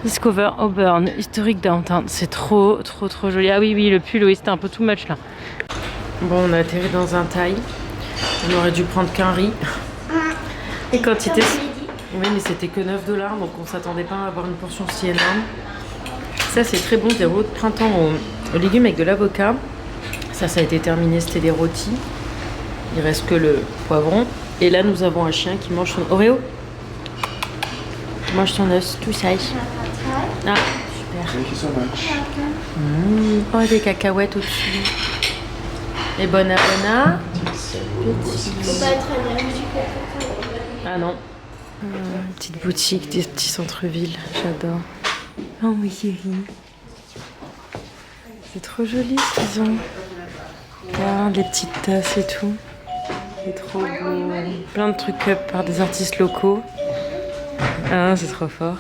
Discover Auburn, Historic Downtown. C'est trop, trop, trop joli. Ah oui, oui, le pull, oui, c'était un peu too much là. Bon, on a atterri dans un Thaï. On aurait dû prendre qu'un riz. Et quantité. Oui, mais c'était que 9 $, donc on s'attendait pas à avoir une portion si énorme. Ça, c'est très bon, des rôtis de printemps aux légumes avec de l'avocat. Ça a été terminé, c'était des rôtis. Il reste que le poivron. Et là, nous avons un chien qui mange son Oreo. Qui mange son os tout sèche. Ah, super. Thank you so much. Oh, des cacahuètes au-dessus. Et Bona Bona. Faut pas être allergique au cacao. Ah non. Petite boutique, des petits centres-villes. J'adore. Oh oui, chérie. C'est trop joli ce qu'ils ont. Regarde les petites tasses et tout. C'est trop beau. Plein de trucs up par des artistes locaux. Ah, c'est trop fort.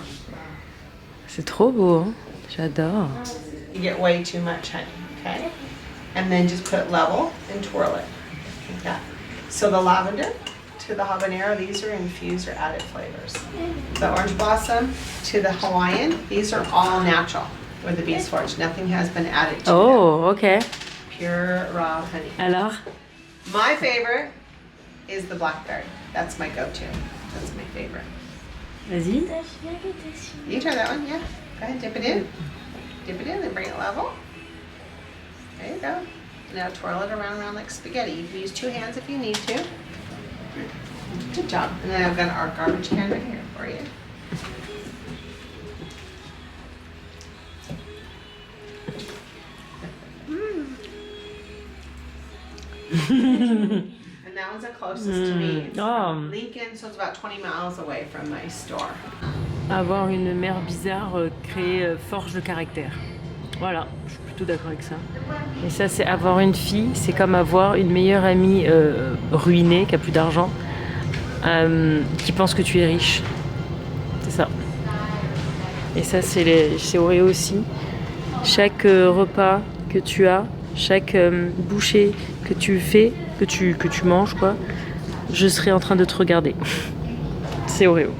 C'est trop beau, hein. J'adore. You get way too much honey, okay? And then just put it level and twirl it. Like that. So the lavender to the habanero, these are infused or added flavors. The orange blossom to the Hawaiian, these are all natural with the bees forage. Nothing has been added to them. Oh, ok. Pure raw honey. Alors? My favorite is the blackberry. That's my go-to. That's my favorite. Vas-y. You try that one, yeah. Go ahead, dip it in. Dip it in, then bring it level. There you go. Now twirl it around like spaghetti. You can use 2 hands if you need to. Good job. And then I've got our garbage can right here for you. And that one's the closest to me. It's from Lincoln, so it's about 20 miles away from my store. Avoir une mère bizarre forge le caractère. Voilà, je suis plutôt d'accord avec ça. Et ça, c'est avoir une fille, c'est comme avoir une meilleure amie ruinée, qui a plus d'argent, qui pense que tu es riche. C'est ça. Et ça, c'est Oreo aussi. Chaque repas que tu as, chaque bouchée que tu fais, que tu manges, quoi, je serai en train de te regarder. C'est Oreo.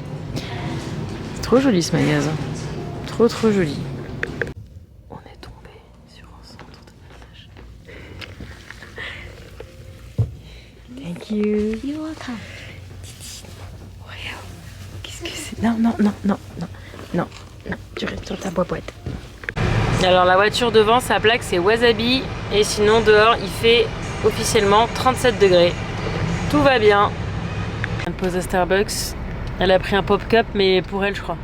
C'est trop joli ce magasin. Trop joli. On est tombé sur un centre de massage. Thank you. You're welcome. Oreo. Qu'est-ce que c'est? Non. Tu restes sur ta boîte. Alors la voiture devant, sa plaque c'est Wasabi. Et sinon dehors, il fait officiellement 37 degrés. Tout va bien. Elle pose à Starbucks. Elle a pris un pop cup, mais pour elle, je crois.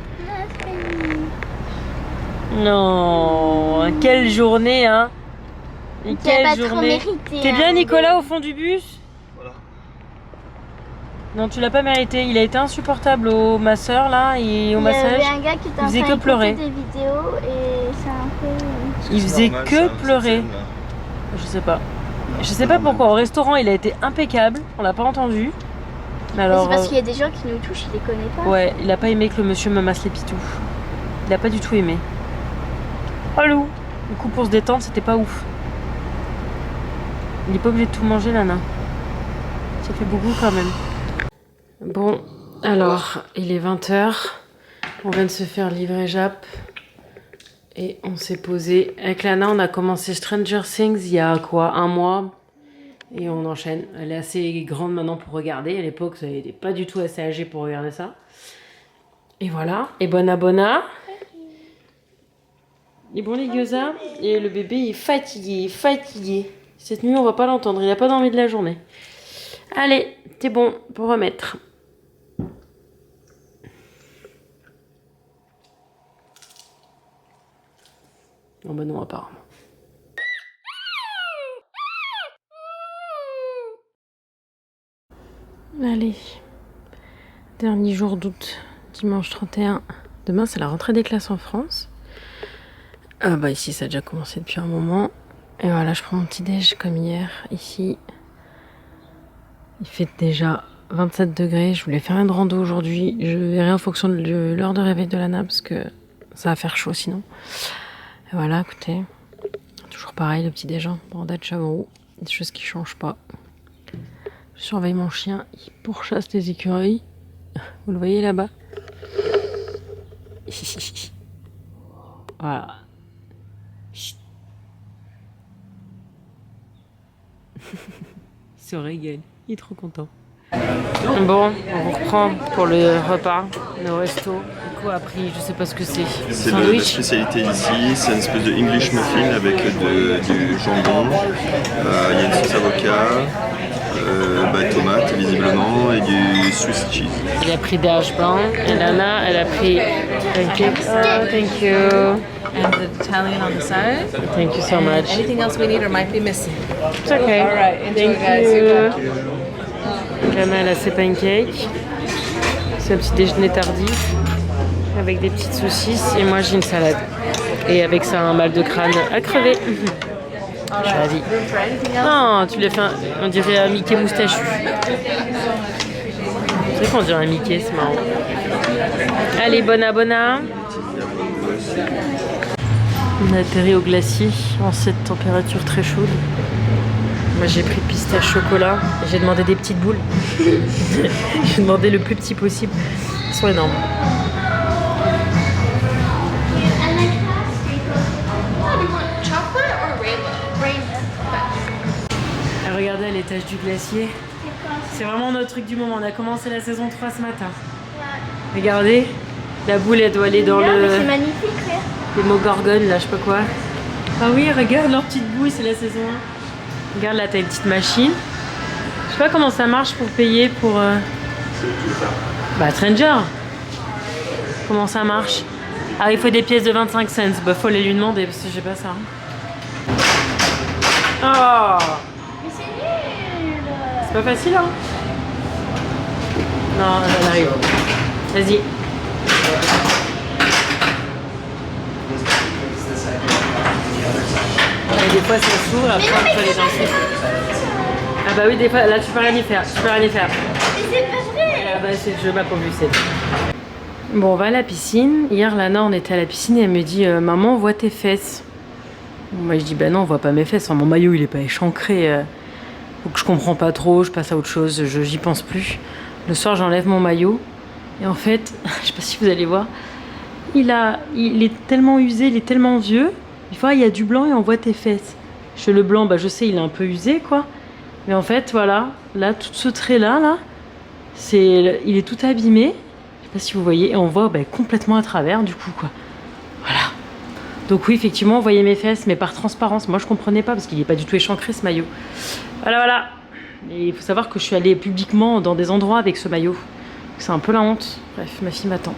Non, quelle journée, hein. Et quelle journée. T'es bien, Nicolas, au fond du bus? Voilà. Non, tu l'as pas mérité. Il a été insupportable au masseur là et au massage. Il y avait un gars qui était en faisait train que de pleurer. écouter des vidéos et c'est un peu... Il faisait que pleurer. Je sais pas pourquoi. Au restaurant, il a été impeccable. On l'a pas entendu. Mais alors, c'est parce qu'il y a des gens qui nous touchent, il les connaît pas. ouais, il a pas aimé que le monsieur me masse les pitous. Il a pas du tout aimé. Allô. Du coup, pour se détendre, c'était pas ouf. Il est pas obligé de tout manger, Lana. Ça fait beaucoup quand même. Bon, alors, il est 20h. On vient de se faire livrer Jap. Et on s'est posé. Avec Lana, on a commencé Stranger Things il y a quoi, 1 mois. Et on enchaîne. Elle est assez grande maintenant pour regarder. À l'époque, elle n'était pas du tout assez âgée pour regarder ça. Et voilà. Et Bona. Et bon, les gueusa. Et le bébé est fatigué. Cette nuit, on va pas l'entendre. Il a pas dormi de la journée. Allez, c'est bon pour remettre. Oh bah non, apparemment. Allez, dernier jour d'août, dimanche 31. Demain, c'est la rentrée des classes en France. Bah ici, ça a déjà commencé depuis un moment. Et voilà, je prends mon petit déj comme hier. Ici, il fait déjà 27 degrés. Je voulais faire une rando aujourd'hui. Je verrai en fonction de l'heure de réveil de Lana parce que ça va faire chaud sinon. Et voilà, écoutez, toujours pareil, le petit déj, bandade chameau, des choses qui changent pas. Je surveille mon chien, il pourchasse les écureuils. Vous le voyez là-bas? Voilà. Chut. Il se régale, il est trop content. Bon, on reprend pour le repas, le resto. Du coup, a pris, je sais pas ce que c'est. C'est la Sandwich. spécialité ici, c'est une espèce de English muffin avec du jambon. Il y a une sauce avocat, tomate visiblement et du Swiss cheese. Il a pris des hash browns et Lana, elle a pris pancakes. Oh, thank you. And the Italian on the side. Thank you so much. Anything else we need or might be missing? It's okay. All right, enjoy, Thank guys. you. Lana, elle a ses pancakes. C'est un petit déjeuner tardif avec des petites saucisses et moi j'ai une salade. Et avec ça un mal de crâne à crever. Je suis ravie. Non, tu l'as fait, on dirait un Mickey moustachu. C'est vrai qu'on dirait un Mickey, c'est marrant. Allez, bona. On a atterri au glacier en cette température très chaude. Moi j'ai pris pistache chocolat et j'ai demandé des petites boules. J'ai demandé le plus petit possible. Ils sont énormes. Et regardez à l'étage du glacier. C'est vraiment notre truc du moment. On a commencé la saison 3 ce matin. Regardez, la boule elle doit aller dans C'est le magnifique, frère. Démogorgone là, je sais pas quoi. Ah oui, regarde leur petite boule, c'est la saison 1. Regarde là, t'as une petite machine. Je sais pas comment ça marche pour payer pour... Bah Stranger. Comment ça marche? Ah, il faut des pièces de 25 cents. Bah faut aller lui demander parce que j'ai pas ça. Oh, Mais c'est nul. c'est pas facile hein. Non, elle arrive. Vas-y. Et des fois ça s'ouvre, après on peut aller danser. Ah bah oui, des fois, là tu peux rien y faire. Tu peux rien y faire. Mais c'est pas vrai. Ah bah c'est le jeu m'a convu, c'est. Bon, on va à la piscine. Hier, Lana, on était à la piscine et elle me dit maman, on voit tes fesses. Moi, je dis bah non, on voit pas mes fesses. Enfin, mon maillot, il est pas échancré. Donc, je comprends pas trop. Je passe à autre chose. J'y pense plus. Le soir, j'enlève mon maillot. Et en fait, je sais pas si vous allez voir, il est tellement usé, il est tellement vieux. Une fois, il y a du blanc et on voit tes fesses. Le blanc, bah, je sais, il est un peu usé, quoi. Mais en fait, voilà. Là, tout ce trait-là, là, il est tout abîmé. Je sais pas si vous voyez, et on voit complètement à travers du coup quoi. Voilà. Donc oui, effectivement, on voyait mes fesses, mais par transparence. Moi, je comprenais pas parce qu'il est pas du tout échancré ce maillot. Voilà. Et il faut savoir que je suis allée publiquement dans des endroits avec ce maillot. C'est un peu la honte. Bref, ma fille m'attend.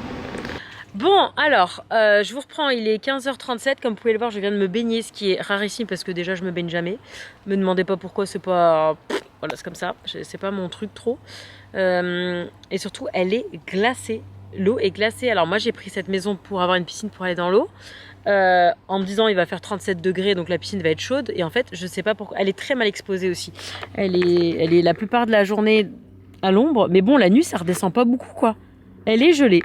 Bon, alors, je vous reprends. Il est 15h37. Comme vous pouvez le voir, je viens de me baigner, ce qui est rarissime parce que déjà, je me baigne jamais. Me demandez pas pourquoi, c'est pas... Voilà, c'est comme ça. C'est pas mon truc trop. Et surtout, elle est glacée. L'eau est glacée. Alors moi, j'ai pris cette maison pour avoir une piscine pour aller dans l'eau. En me disant, il va faire 37 degrés, donc la piscine va être chaude. Et en fait, je sais pas pourquoi. Elle est très mal exposée aussi. Elle est la plupart de la journée à l'ombre. Mais bon, la nuit, ça redescend pas beaucoup, quoi. Elle est gelée.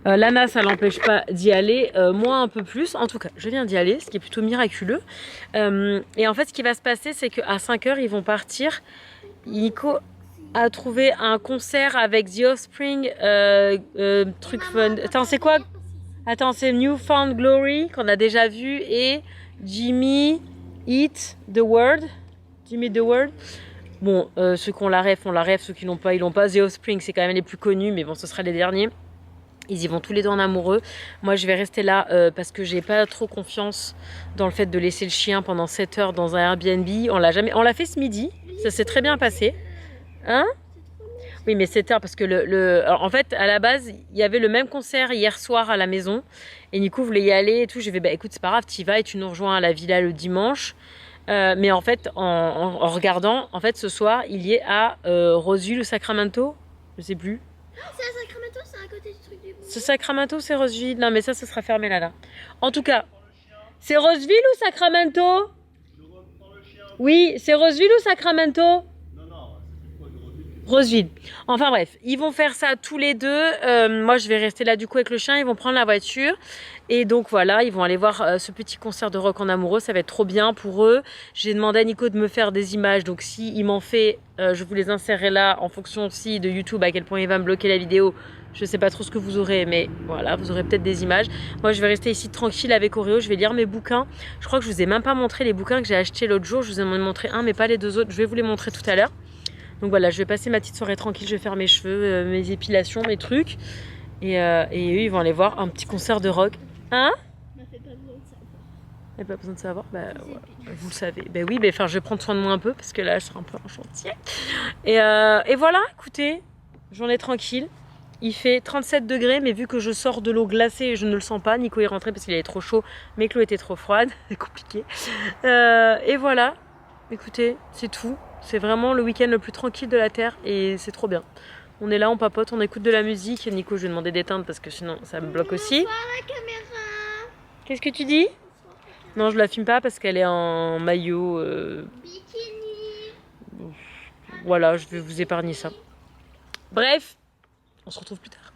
Lana, ça l'empêche pas d'y aller. Moi, un peu plus. En tout cas, je viens d'y aller, ce qui est plutôt miraculeux. Et en fait, ce qui va se passer, c'est qu'à 5h, ils vont partir. Nico a trouvé un concert avec The Offspring, truc fun. Attends, c'est quoi? Attends, c'est New Found Glory qu'on a déjà vu et Jimmy Eat the World. Jimmy the World. Bon, ceux qui ont la ref, ceux qui l'ont pas, ils l'ont pas. The Offspring, c'est quand même les plus connus, mais bon, ce sera les derniers. Ils y vont tous les deux en amoureux. Moi, je vais rester là parce que j'ai pas trop confiance dans le fait de laisser le chien pendant 7 heures dans un Airbnb. On l'a fait ce midi. Ça s'est très bien passé. Hein? Oui, mais 7 heures parce que alors, en fait, à la base, il y avait le même concert hier soir à la maison. Et Nico voulait y aller et tout. Je vais bah écoute, c'est pas grave, tu y vas et tu nous rejoins à la villa le dimanche. Mais en fait, en regardant, en fait, ce soir, il y est à Roseville ou Sacramento. Je sais plus. C'est à Sacramento, c'est à côté du truc du bout. C'est Sacramento, c'est Roseville. Non, mais ça sera fermé là. En tout cas, c'est Roseville ou Sacramento? Oui, c'est Roseville ou Sacramento? Roseville. Enfin bref, ils vont faire ça tous les deux. Moi, je vais rester là du coup avec le chien. Ils vont prendre la voiture. Et donc voilà, ils vont aller voir ce petit concert de rock en amoureux. Ça va être trop bien pour eux. J'ai demandé à Nico de me faire des images. Donc si il m'en fait, je vous les insérerai là en fonction aussi de YouTube, à quel point il va me bloquer la vidéo. Je sais pas trop ce que vous aurez, mais voilà, vous aurez peut-être des images. Moi, je vais rester ici tranquille avec Oreo. Je vais lire mes bouquins. Je crois que je vous ai même pas montré les bouquins que j'ai achetés l'autre jour. Je vous en ai montré un, mais pas les deux autres. Je vais vous les montrer tout à l'heure. Donc voilà, je vais passer ma petite soirée tranquille, je vais faire mes cheveux, mes épilations, mes trucs. Et eux, ils vont aller voir un petit concert de rock. Hein? On n'a fait pas besoin de savoir. Il n'y a pas besoin de savoir, bah, ouais, vous le savez. Ben oui, ben, je vais prendre soin de moi un peu parce que là, je serai un peu en chantier. Et voilà, écoutez, j'en ai tranquille. Il fait 37 degrés, mais vu que je sors de l'eau glacée, je ne le sens pas. Nico est rentré parce qu'il avait trop chaud, mais que l'eau était trop froide. C'est compliqué. Et voilà, écoutez, c'est tout. C'est vraiment le week-end le plus tranquille de la Terre et c'est trop bien. On est là, on papote, on écoute de la musique. Nico, je vais demander d'éteindre parce que sinon ça me bloque aussi. Bonsoir la caméra. Qu'est-ce que tu dis? Non, je la filme pas parce qu'elle est en maillot. Bikini. Voilà, je vais vous épargner ça. Bref, on se retrouve plus tard.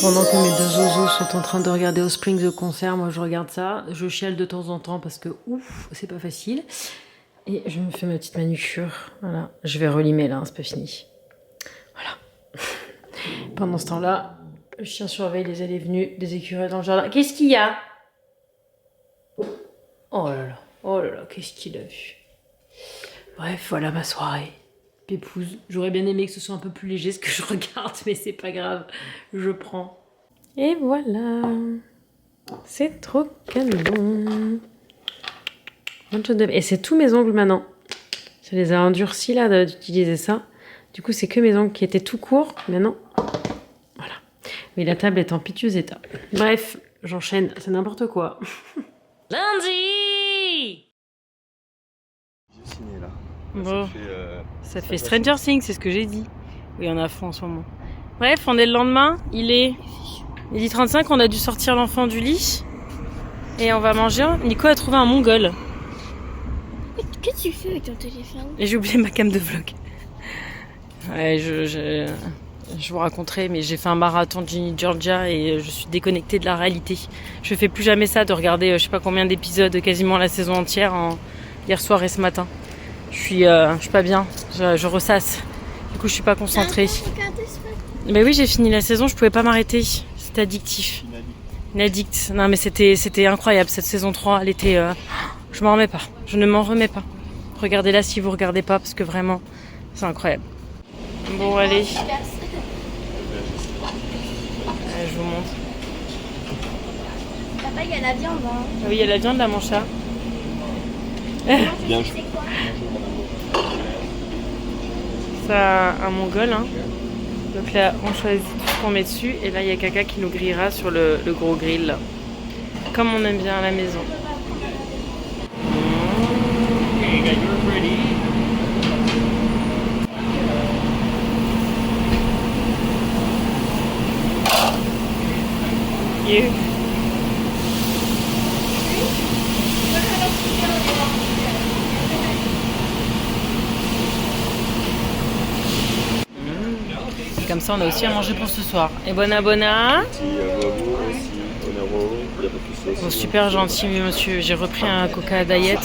Pendant que mes deux zozos sont en train de regarder au Springs de concert, moi je regarde ça, je chiale de temps en temps parce que ouf, c'est pas facile. Et je me fais ma petite manucure, voilà. Je vais relimer là, hein, c'est pas fini. Voilà. Pendant ce temps-là, le chien surveille les allées et venues des écureuils dans le jardin. Qu'est-ce qu'il y a? Oh là là, qu'est-ce qu'il a vu? Bref, voilà ma soirée. Pépouze. J'aurais bien aimé que ce soit un peu plus léger ce que je regarde, mais c'est pas grave, je prends. Et voilà, c'est trop canon. Et c'est tous mes ongles maintenant. Ça les a endurcis là d'utiliser ça. Du coup, c'est que mes ongles qui étaient tout courts. Maintenant, voilà. Mais la table est en piteux état. Bref, j'enchaîne, c'est n'importe quoi. Lundi. J'ai signé là. Bon. Ça fait, Ça fait Stranger Things, c'est ce que j'ai dit. Oui, on est à fond en ce moment. Bref, on est le lendemain, il est 12h35, on a dû sortir l'enfant du lit. Et on va manger. Nico a trouvé un mongol. Qu'est-ce que tu fais avec ton téléphone? Et j'ai oublié ma cam de vlog. Ouais, je vous raconterai, mais j'ai fait un marathon de Ginny Georgia et je suis déconnectée de la réalité. Je fais plus jamais ça de regarder je sais pas combien d'épisodes, quasiment la saison entière, hier soir et ce matin. Je suis pas bien, je ressasse. Du coup, je suis pas concentrée. Mais oui, j'ai fini la saison, je pouvais pas m'arrêter. C'était addictif. Une addict. Non, mais c'était incroyable cette saison 3. Elle était. Je m'en remets pas. Je ne m'en remets pas. Regardez-la si vous regardez pas parce que vraiment, c'est incroyable. Bon, allez. Je vous montre. Papa, il y a la viande. Hein. Ah oui, il y a la viande là, mon chat. Bien. C'est quoi? Ça, un mongol, hein. Donc là, on choisit tout ce qu'on met dessus. Et là, il y a Kaka qui nous grillera sur le gros grill. Là. Comme on aime bien à la maison. You. Comme ça, on a aussi à manger pour ce soir. Et bon abonnement. Oh, super gentil, monsieur. J'ai repris un Coca Diet.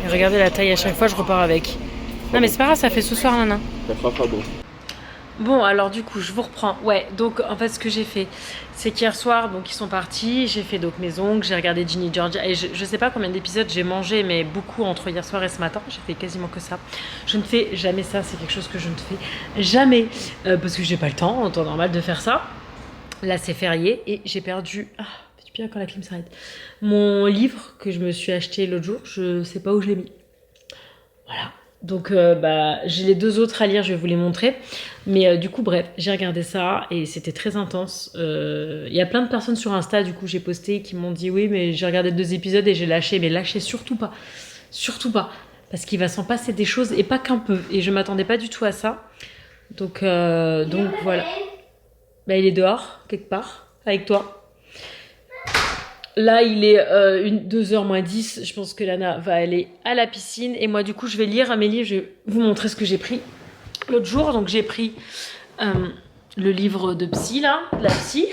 Et regardez la taille, à chaque fois, je repars avec. Non, mais c'est pas grave, ça fait ce soir, nana. Ça fera pas bon. Bon, alors du coup, je vous reprends. Ouais, donc en fait, ce que j'ai fait, c'est qu'hier soir, donc ils sont partis. J'ai fait donc mes ongles, j'ai regardé Ginny Georgia. Et je sais pas combien d'épisodes j'ai mangé, mais beaucoup entre hier soir et ce matin. J'ai fait quasiment que ça. Je ne fais jamais ça, c'est quelque chose que je ne fais jamais. Parce que j'ai pas le temps, en temps normal, de faire ça. Là, c'est férié et j'ai perdu. Ah, fais du bien quand la clim s'arrête. Mon livre que je me suis acheté l'autre jour, je sais pas où je l'ai mis. Voilà. Donc j'ai les 2 autres à lire, je vais vous les montrer. Mais du coup, bref, j'ai regardé ça et c'était très intense. Il y a plein de personnes sur Insta, du coup, j'ai posté qui m'ont dit oui, mais j'ai regardé 2 épisodes et j'ai lâché. Mais lâchez surtout pas. Surtout pas. Parce qu'il va s'en passer des choses et pas qu'un peu. Et je m'attendais pas du tout à ça. Donc voilà. Bah, il est dehors, quelque part, avec toi. Là, il est 2h moins 10. Je pense que Lana va aller à la piscine. Et moi, du coup, je vais lire mes livres. Je vais vous montrer ce que j'ai pris l'autre jour. Donc, j'ai pris le livre de psy, là, de la psy.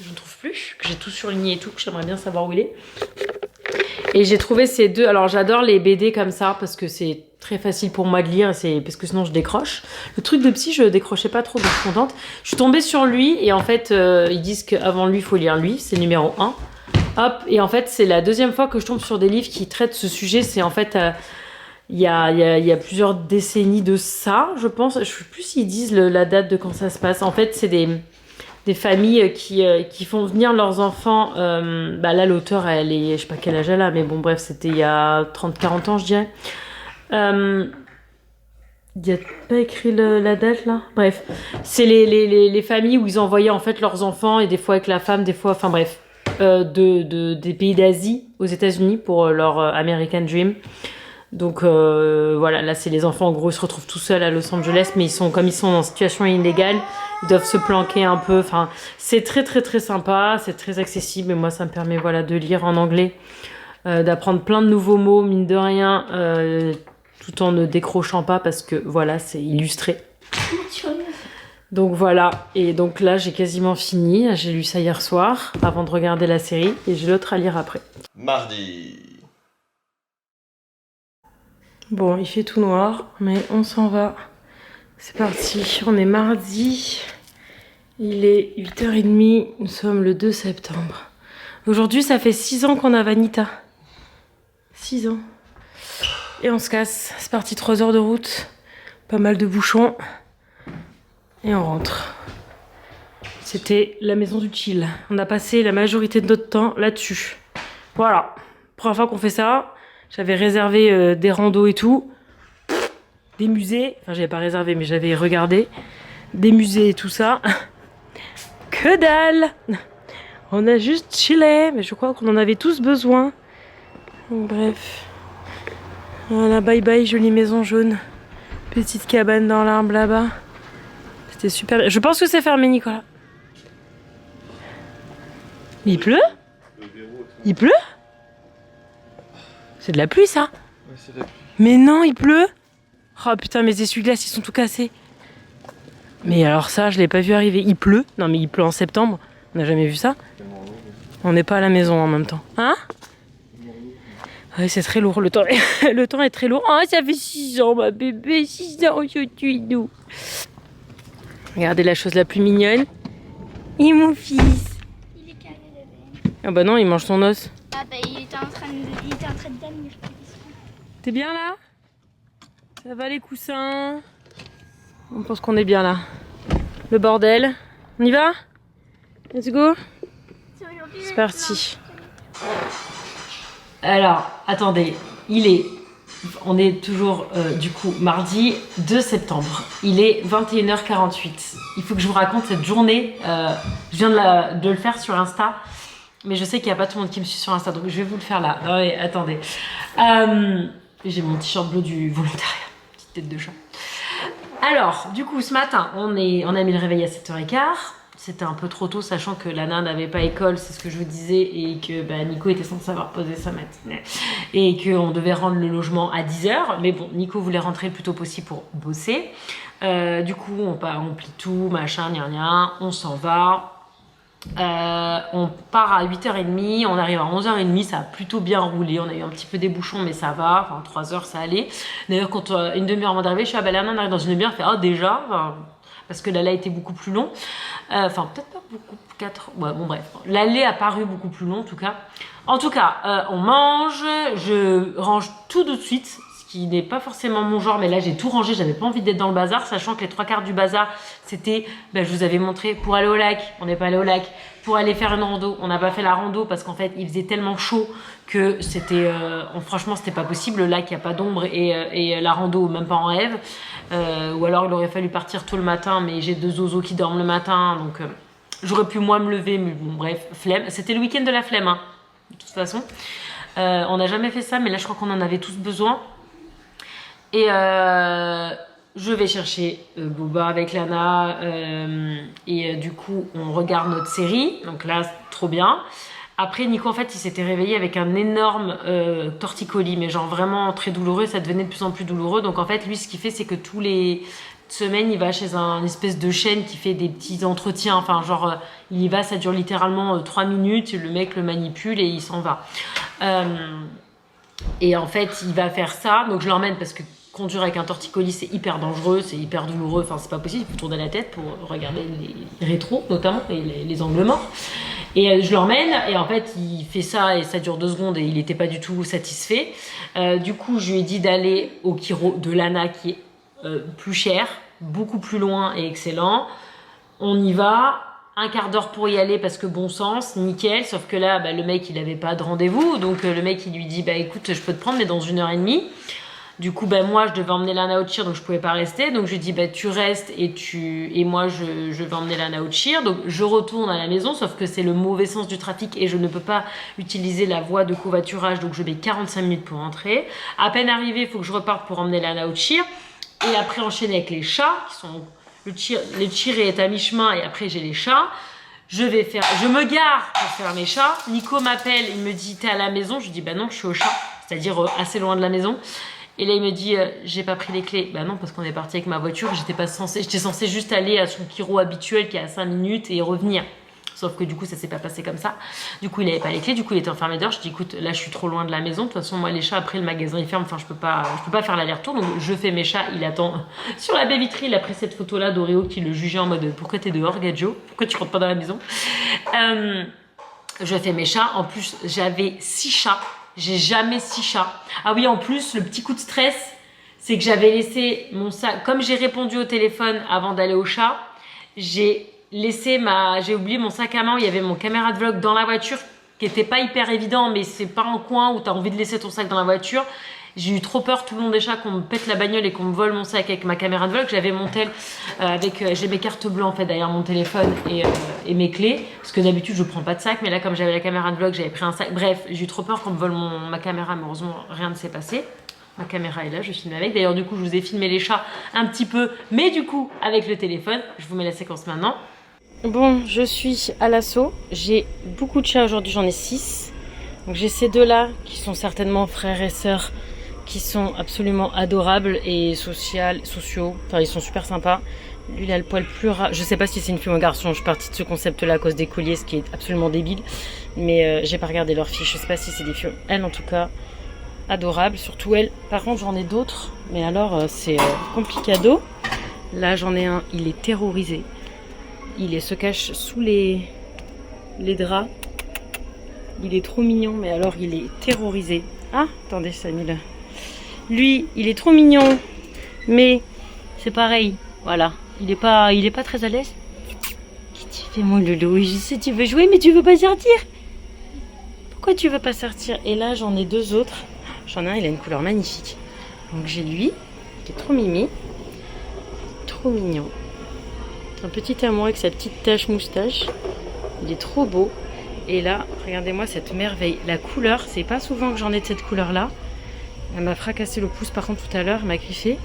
Je ne trouve plus, que j'ai tout surligné et tout, que j'aimerais bien savoir où il est. Et j'ai trouvé ces 2. Alors, j'adore les BD comme ça parce que c'est très facile pour moi de lire. Parce que sinon, je décroche. Le truc de psy, je décrochais pas trop, donc je suis contente. Je suis tombée sur lui et en fait, ils disent qu'avant lui, il faut lire lui. C'est numéro 1. Hop, et en fait, c'est la 2e fois que je tombe sur des livres qui traitent ce sujet. C'est en fait, il y a plusieurs décennies de ça, je pense. Je sais plus s'ils disent la date de quand ça se passe. En fait, c'est des familles qui font venir leurs enfants. Là, l'auteur, elle est, je sais pas quel âge elle a, mais bon, bref, c'était il y a 30-40 ans, je dirais. Il n'y a pas écrit la date, là. Bref, c'est les familles où ils envoyaient en fait leurs enfants, et des fois avec la femme, des fois, enfin bref. Des pays d'Asie aux États-Unis pour leur American Dream. Donc voilà, là c'est les enfants, en gros, ils se retrouvent tout seuls à Los Angeles, mais comme ils sont en situation illégale, ils doivent se planquer un peu. Enfin, c'est très très très sympa, c'est très accessible, et moi ça me permet de lire en anglais, d'apprendre plein de nouveaux mots, mine de rien, tout en ne décrochant pas parce que voilà, c'est illustré. Donc voilà, et donc là j'ai quasiment fini, j'ai lu ça hier soir avant de regarder la série et j'ai l'autre à lire après. Mardi. Bon, il fait tout noir, mais on s'en va. C'est parti, on est mardi, il est 8h30, nous sommes le 2 septembre. Aujourd'hui ça fait 6 ans qu'on a Vanita. 6 ans. Et on se casse, c'est parti, 3 heures de route, pas mal de bouchons. Et on rentre. C'était la maison du chill. On a passé la majorité de notre temps là-dessus. Voilà. Première fois qu'on fait ça. J'avais réservé des randos et tout. Des musées. Enfin, j'avais pas réservé, mais j'avais regardé. Des musées et tout ça. Que dalle! On a juste chillé. Mais je crois qu'on en avait tous besoin. Donc, bref. Voilà, bye bye, jolie maison jaune. Petite cabane dans l'arbre là-bas. C'était super. Je pense que c'est fermé, Nicolas. Il pleut? Il pleut? C'est de la pluie, ça? Ouais, c'est la pluie. Mais non, il pleut. Oh putain, mes essuie-glaces, ils sont tout cassés. Mais alors ça, je l'ai pas vu arriver. Il pleut? Non, mais il pleut en septembre. On n'a jamais vu ça. On n'est pas à la maison en même temps. Hein? Ouais, c'est très lourd. Le temps est très lourd. Oh, ça fait 6 ans, ma bébé. 6 ans aujourd'hui, nous. Regardez la chose la plus mignonne. Et mon fils. Il est calé, le bébé. Ah bah non, il mange son os. Ah bah il était en train de dormir. T'es bien là? Ça va les coussins? On pense qu'on est bien là. Le bordel. On y va? Let's go. C'est parti. Alors, attendez. On est toujours du coup mardi 2 septembre. Il est 21h48. Il faut que je vous raconte cette journée. Je viens de le faire sur Insta. Mais je sais qu'il n'y a pas tout le monde qui me suit sur Insta. Donc je vais vous le faire là. Non mais attendez. J'ai mon t-shirt bleu du volontariat. Petite tête de chat. Alors, du coup, ce matin, on a mis le réveil à 7h15. C'était un peu trop tôt, sachant que Lana n'avait pas école, c'est ce que je vous disais, et que Nico était censé avoir posé sa matinée. Et qu'on devait rendre le logement à 10h. Mais bon, Nico voulait rentrer le plus tôt possible pour bosser. Du coup, on plie tout, machin, gna gna, on s'en va. On part à 8h30, on arrive à 11h30, ça a plutôt bien roulé, on a eu un petit peu des bouchons mais ça va, enfin 3h ça allait. D'ailleurs quand une demi-heure avant d'arriver, je suis à Lana, on arrive dans une demi-heure, fait déjà, parce que l'aller était beaucoup plus long, enfin peut-être pas beaucoup, 4, ouais bon bref, l'aller a paru beaucoup plus long en tout cas. En tout cas, on mange, je range tout de suite, qui n'est pas forcément mon genre, mais là j'ai tout rangé, j'avais pas envie d'être dans le bazar, sachant que les 3/4 du bazar c'était, je vous avais montré, pour aller au lac, on n'est pas allé au lac, pour aller faire une rando, on n'a pas fait la rando parce qu'en fait il faisait tellement chaud que c'était, franchement c'était pas possible, le lac il n'y a pas d'ombre et la rando même pas en rêve, ou alors il aurait fallu partir tôt le matin, mais j'ai 2 zozos qui dorment le matin, donc j'aurais pu moi me lever, mais bon bref, flemme, c'était le week-end de la flemme, hein, de toute façon, on n'a jamais fait ça, mais là je crois qu'on en avait tous besoin. Et je vais chercher Boba avec Lana et du coup on regarde notre série, donc là trop bien. Après Nico en fait il s'était réveillé avec un énorme torticolis, mais genre vraiment très douloureux, ça devenait de plus en plus douloureux. Donc en fait lui ce qu'il fait c'est que tous les semaines il va chez un espèce de chaîne qui fait des petits entretiens, enfin genre il y va, ça dure littéralement 3 minutes, le mec le manipule et il s'en va. Et en fait il va faire ça, donc je l'emmène parce que conduire avec un torticolis c'est hyper dangereux, c'est hyper douloureux, enfin c'est pas possible, il faut tourner la tête pour regarder les rétros notamment et les angles morts. Et je l'emmène et en fait il fait ça et ça dure 2 secondes et il était pas du tout satisfait. Du coup je lui ai dit d'aller au chiro de Lana qui est plus cher, beaucoup plus loin et excellent. On y va, 1/4 d'heure pour y aller parce que bon sens, nickel, sauf que là le mec il avait pas de rendez-vous, donc le mec il lui dit écoute je peux te prendre mais dans 1h30. Du coup, moi, je devais emmener Lana au cheer, donc je pouvais pas rester. Donc, je lui dis, tu restes et moi, je vais emmener Lana au cheer. Donc, je retourne à la maison, sauf que c'est le mauvais sens du trafic et je ne peux pas utiliser la voie de covoiturage. Donc, je mets 45 minutes pour rentrer. À peine arrivé, il faut que je reparte pour emmener Lana au cheer. Et après, enchaîner avec les chats, qui sont... Le cheer est à mi-chemin et après, j'ai les chats. Je me gare pour faire mes chats. Nico m'appelle, il me dit, t'es à la maison? Je lui dis, non, je suis au chat. C'est-à-dire assez loin de la maison. Et là, il me dit, j'ai pas pris les clés. Non, parce qu'on est parti avec ma voiture. J'étais censée juste aller à son chiro habituel qui est à 5 minutes et revenir. Sauf que du coup, ça s'est pas passé comme ça. Du coup, il avait pas les clés. Du coup, il était enfermé dehors. Je dis, écoute, là, je suis trop loin de la maison. De toute façon, moi, les chats, après, le magasin, il ferme. Enfin, je peux pas faire l'aller-retour. Donc, je fais mes chats. Il attend sur la baie vitrine. Il a pris cette photo-là d'Oreo qui le jugeait en mode, pourquoi t'es dehors, Gadjo? Pourquoi tu rentres pas dans la maison? Je fais mes chats. En plus, j'avais 6 chats. J'ai jamais 6 chats. Ah oui, en plus, le petit coup de stress, c'est que j'avais laissé mon sac. Comme j'ai répondu au téléphone avant d'aller au chat, j'ai oublié mon sac à main où il y avait mon caméra de vlog dans la voiture, qui était pas hyper évident, mais c'est pas un coin où tu as envie de laisser ton sac dans la voiture. J'ai eu trop peur tout le long des chats qu'on me pète la bagnole et qu'on me vole mon sac avec ma caméra de vlog. J'avais mon tel j'ai mes cartes bleues en fait derrière mon téléphone et mes clés. Parce que d'habitude je prends pas de sac, mais là comme j'avais la caméra de vlog, j'avais pris un sac. Bref, j'ai eu trop peur qu'on me vole ma caméra, mais heureusement rien ne s'est passé. Ma caméra est là, je filme avec. D'ailleurs, du coup, je vous ai filmé les chats un petit peu, mais du coup, avec le téléphone. Je vous mets la séquence maintenant. Bon, je suis à l'assaut. J'ai beaucoup de chats aujourd'hui, j'en ai 6. Donc j'ai ces deux-là qui sont certainement frères et sœurs, qui sont absolument adorables et sociaux. Enfin, ils sont super sympas. Lui, il a le poil plus ras. Je sais pas si c'est une fille ou un garçon. Je suis partie de ce concept-là à cause des colliers, ce qui est absolument débile. Mais j'ai pas regardé leur fiche. Je sais pas si c'est des filles. Elle, en tout cas, adorable. Surtout elle. Par contre, j'en ai d'autres. Mais alors, c'est complicado. Là, j'en ai un. Il est terrorisé. Il se cache sous les draps. Il est trop mignon. Mais alors, il est terrorisé. Ah, attendez, ça a mis là. Lui, il est trop mignon. Mais c'est pareil. Voilà. Il est pas très à l'aise. Kitty, fais mon loulou. Je sais, tu veux jouer, mais tu veux pas sortir. Pourquoi tu veux pas sortir? Et là, j'en ai deux autres. J'en ai un, il a une couleur magnifique. Donc j'ai lui, qui est trop mimi. Trop mignon. Un petit amour avec sa petite tache moustache. Il est trop beau. Et là, regardez-moi cette merveille. La couleur, c'est pas souvent que j'en ai de cette couleur-là. Elle m'a fracassé le pouce par contre tout à l'heure, elle m'a griffé.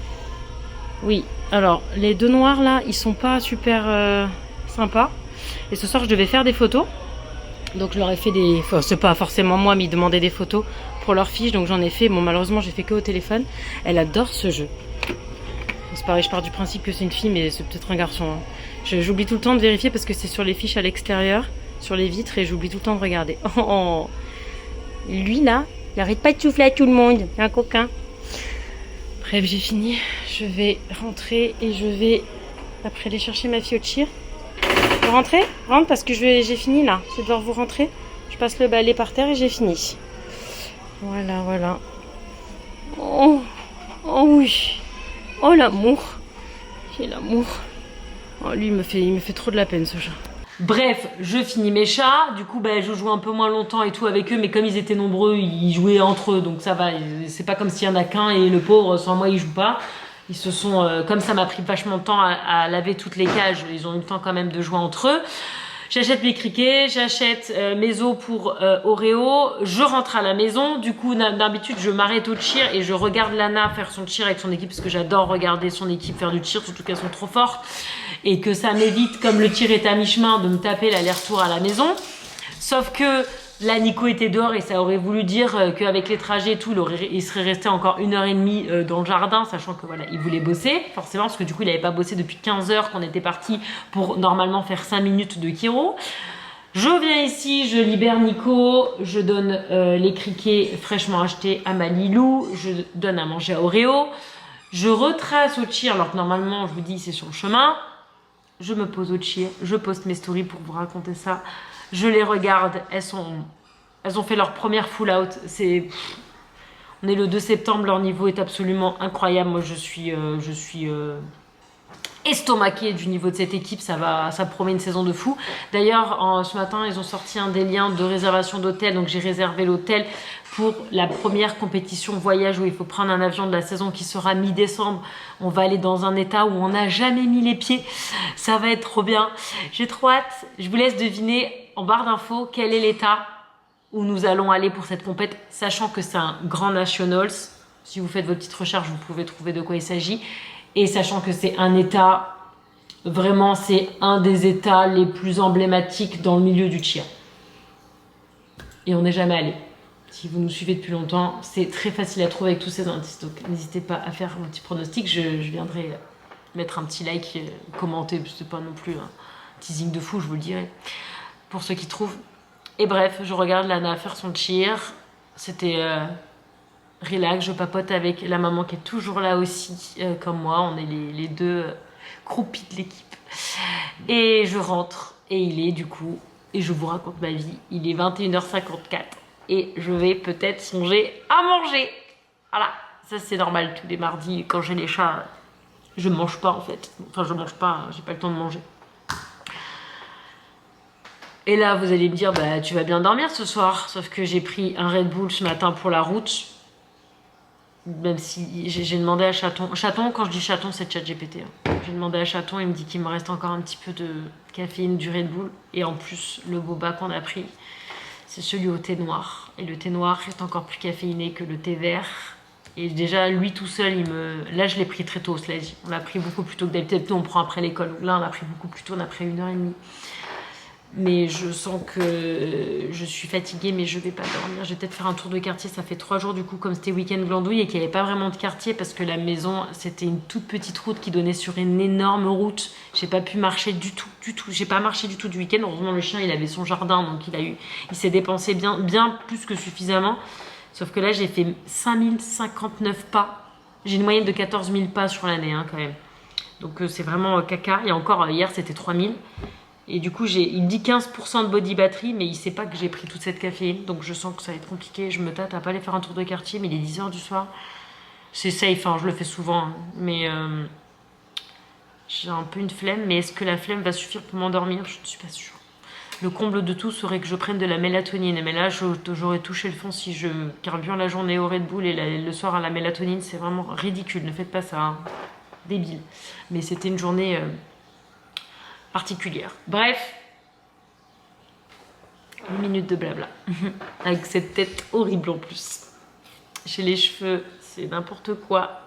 Oui, alors les deux noirs là, ils sont pas super sympas. Et ce soir, je devais faire des photos. Donc je leur ai fait des... Enfin, c'est pas forcément moi, mais ils demandaient des photos pour leur fiche. Donc j'en ai fait. Bon, malheureusement, j'ai fait que au téléphone. Elle adore ce jeu. C'est pareil, je pars du principe que c'est une fille, mais c'est peut-être un garçon. Hein. J'oublie tout le temps de vérifier parce que c'est sur les fiches à l'extérieur, sur les vitres, et j'oublie tout le temps de regarder. Oh. Lui là, il arrête pas de souffler à tout le monde. C'est un coquin. Bref, j'ai fini. Je vais rentrer et je vais après aller chercher ma fille au tir. Vous rentrez? Rentre parce que j'ai fini là. Je vais devoir vous rentrer. Je passe le balai par terre et j'ai fini. Voilà, voilà. Oh, oh oui. Oh l'amour. J'ai l'amour. Oh lui, il me fait trop de la peine ce chat. Bref, je finis mes chats. Du coup, je joue un peu moins longtemps et tout avec eux. Mais comme ils étaient nombreux, ils jouaient entre eux. Donc ça va. C'est pas comme s'il y en a qu'un et le pauvre, sans moi, il joue pas. Ils se sont... comme ça m'a pris vachement de temps à laver toutes les cages, ils ont eu le temps quand même de jouer entre eux. J'achète mes criquets, j'achète mes os pour Oreo, je rentre à la maison. Du coup, d'habitude, je m'arrête au cheer et je regarde Lana faire son cheer avec son équipe parce que j'adore regarder son équipe faire du cheer, surtout qu'elles sont trop fortes. Et que ça m'évite, comme le cheer est à mi-chemin, de me taper l'aller-retour à la maison. Sauf que là, Nico était dehors et ça aurait voulu dire qu'avec les trajets et tout, il serait resté encore 1h30 dans le jardin, sachant que voilà, il voulait bosser, forcément, parce que du coup, il n'avait pas bossé depuis 15 heures qu'on était parti pour normalement faire 5 minutes de Kiro. Je viens ici, je libère Nico, je donne les criquets fraîchement achetés à ma Lilou, je donne à manger à Oreo, je retrace au cheer, alors que normalement, je vous dis, c'est sur le chemin. Je me pose au cheer, je poste mes stories pour vous raconter ça. Je les regarde, elles ont fait leur première full out. On est le 2 septembre, leur niveau est absolument incroyable. Moi, je suis estomaquée du niveau de cette équipe. Ça promet une saison de fou. D'ailleurs, ce matin, ils ont sorti un des liens de réservation d'hôtel. Donc, j'ai réservé l'hôtel pour la première compétition voyage où il faut prendre un avion de la saison qui sera mi-décembre. On va aller dans un état où on n'a jamais mis les pieds. Ça va être trop bien. J'ai trop hâte. Je vous laisse deviner en barre d'infos quel est l'état où nous allons aller pour cette compète, sachant que c'est un grand nationals. Si vous faites vos petites recherches, vous pouvez trouver de quoi il s'agit. Et sachant que c'est un état, vraiment, c'est un des états les plus emblématiques dans le milieu du cheer. Et on n'est jamais allé. Si vous nous suivez depuis longtemps, c'est très facile à trouver avec tous ces indices. Donc n'hésitez pas à faire un petit pronostic. Je viendrai mettre un petit like, commenter. C'est pas non plus un teasing de fou, je vous le dirai. Pour ceux qui trouvent. Et bref, je regarde Lana faire son cheer. C'était relax. Je papote avec la maman qui est toujours là aussi, comme moi. On est les deux croupies de l'équipe. Et je rentre. Et il est du coup, et je vous raconte ma vie, il est 21h54. Et je vais peut-être songer à manger. Voilà, ça c'est normal. Tous les mardis, quand j'ai les chats, je mange pas en fait. Enfin, je mange pas, j'ai pas le temps de manger. Et là, vous allez me dire, tu vas bien dormir ce soir. Sauf que j'ai pris un Red Bull ce matin pour la route. Même si j'ai demandé à Chaton. Chaton, quand je dis Chaton, c'est ChatGPT. Hein. J'ai demandé à Chaton, il me dit qu'il me reste encore un petit peu de caféine du Red Bull. Et en plus, le boba qu'on a pris, c'est celui au thé noir. Et le thé noir reste encore plus caféiné que le thé vert. Et déjà, lui tout seul, là, je l'ai pris très tôt, cela dit. On l'a pris beaucoup plus tôt que d'habitude. On prend après l'école. Là, on l'a pris beaucoup plus tôt, on a pris 1h30. Mais je sens que je suis fatiguée, mais je vais pas dormir. Je vais peut-être faire un tour de quartier. Ça fait 3 jours du coup, comme c'était week-end glandouille et qu'il n'y avait pas vraiment de quartier parce que la maison, c'était une toute petite route qui donnait sur une énorme route. J'ai pas pu marcher du tout. J'ai pas marché du tout du week-end. Heureusement, le chien, il avait son jardin, donc il s'est dépensé bien plus que suffisamment. Sauf que là, j'ai fait 5059 pas. J'ai une moyenne de 14 000 pas sur l'année, hein, quand même. Donc c'est vraiment caca. Et encore, hier, c'était 3000. Et du coup, il me dit 15% de body battery, mais il sait pas que j'ai pris toute cette caféine. Donc je sens que ça va être compliqué. Je me tâte à pas aller faire un tour de quartier, mais il est 10h du soir. C'est safe, hein, je le fais souvent. Hein. Mais j'ai un peu une flemme. Mais est-ce que la flemme va suffire pour m'endormir? Je ne suis pas sûre. Le comble de tout serait que je prenne de la mélatonine. Mais là, j'aurais touché le fond si je carbure la journée au Red Bull et le soir à la mélatonine. C'est vraiment ridicule. Ne faites pas ça. Hein. Débile. Mais c'était une journée... particulière. Bref, 1 minute de blabla. Avec cette tête horrible en plus. J'ai les cheveux, c'est n'importe quoi.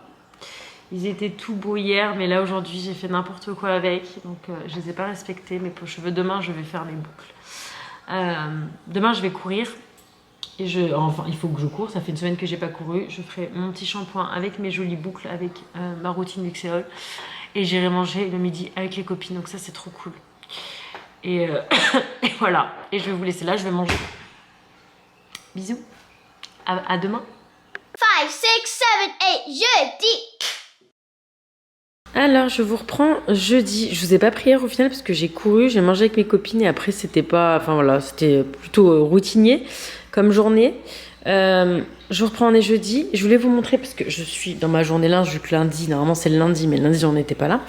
Ils étaient tout beaux hier, mais là aujourd'hui j'ai fait n'importe quoi avec. Donc je les ai pas respectés. Mes cheveux, demain je vais faire mes boucles. Demain je vais courir. Et enfin, il faut que je cours. Ça fait une semaine que j'ai pas couru. Je ferai mon petit shampoing avec mes jolies boucles, avec ma routine Luxéol. Et j'irai manger le midi avec les copines. Donc ça, c'est trop cool. Et voilà. Et je vais vous laisser là. Je vais manger. Bisous. À demain. 5, 6, 7, 8, jeudi. Alors, je vous reprends jeudi. Je vous ai pas pris hier au final parce que j'ai couru. J'ai mangé avec mes copines. Et après, c'était pas... Enfin voilà, c'était plutôt routinier comme journée. Je vous reprends, on est jeudi. Je voulais vous montrer parce que je suis dans ma journée linge vu que lundi, normalement c'est le lundi, mais le lundi j'en étais pas là.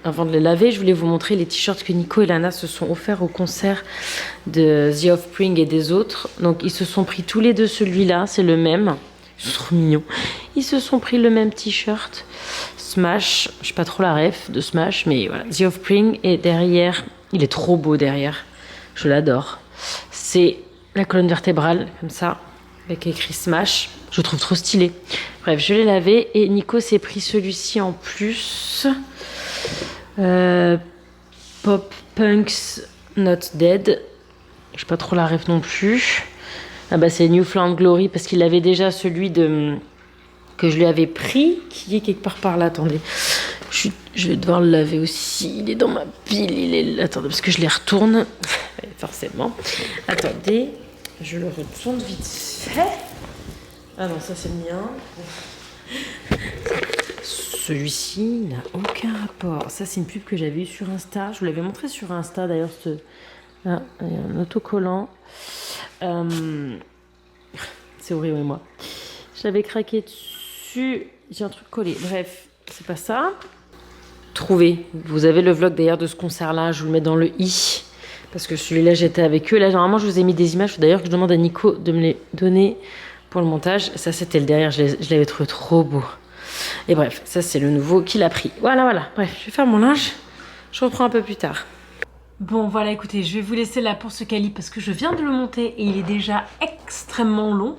Avant de les laver, je voulais vous montrer les t-shirts que Nico et Lana se sont offerts au concert de The Offspring et des autres. Donc ils se sont pris tous les deux celui-là, c'est le même. Ils sont trop mignons. Ils se sont pris le même t-shirt Smash. Je sais pas trop la ref de Smash, mais voilà. The Offspring et derrière, il est trop beau derrière. Je l'adore. C'est la colonne vertébrale comme ça. Avec écrit Smash, je le trouve trop stylé. Bref, je l'ai lavé et Nico s'est pris celui-ci en plus. Pop Punks Not Dead. Je sais pas trop la ref non plus. Ah bah c'est Newfound Glory parce qu'il avait déjà celui que je lui avais pris, qui est quelque part par là. Attendez, je vais devoir le laver aussi. Il est dans ma pile. Attendez, parce que je les retourne. Forcément. Attendez. Je le retourne vite fait. Ah non, ça c'est le mien. Celui-ci n'a aucun rapport. Ça c'est une pub que j'avais eue sur Insta. Je vous l'avais montré sur Insta d'ailleurs. Ah, il y a un autocollant. C'est horrible, moi. J'avais craqué dessus. J'ai un truc collé. Bref, c'est pas ça. Trouvez. Vous avez le vlog d'ailleurs de ce concert-là. Je vous le mets dans le i. Parce que celui-là, j'étais avec eux. Là, normalement, je vous ai mis des images. D'ailleurs, que je demande à Nico de me les donner pour le montage. Ça, c'était le derrière. Je l'avais trouvé trop beau. Et bref, ça, c'est le nouveau qu'il a pris. Voilà. Bref, je vais faire mon linge. Je reprends un peu plus tard. Bon, voilà, écoutez, je vais vous laisser là pour ce cali parce que je viens de le monter et il est déjà extrêmement long.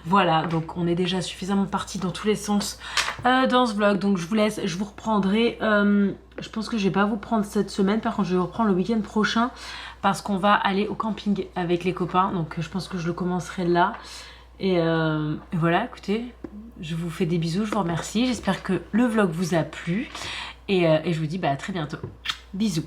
Voilà, donc on est déjà suffisamment parti dans tous les sens dans ce vlog. Donc je vous laisse, je vous reprendrai. Je pense que je vais pas vous prendre cette semaine. Par contre, je vais vous reprendre le week-end prochain parce qu'on va aller au camping avec les copains. Donc je pense que je le commencerai là. Et voilà, écoutez, je vous fais des bisous, je vous remercie. J'espère que le vlog vous a plu. Et je vous dis à très bientôt. Bisous.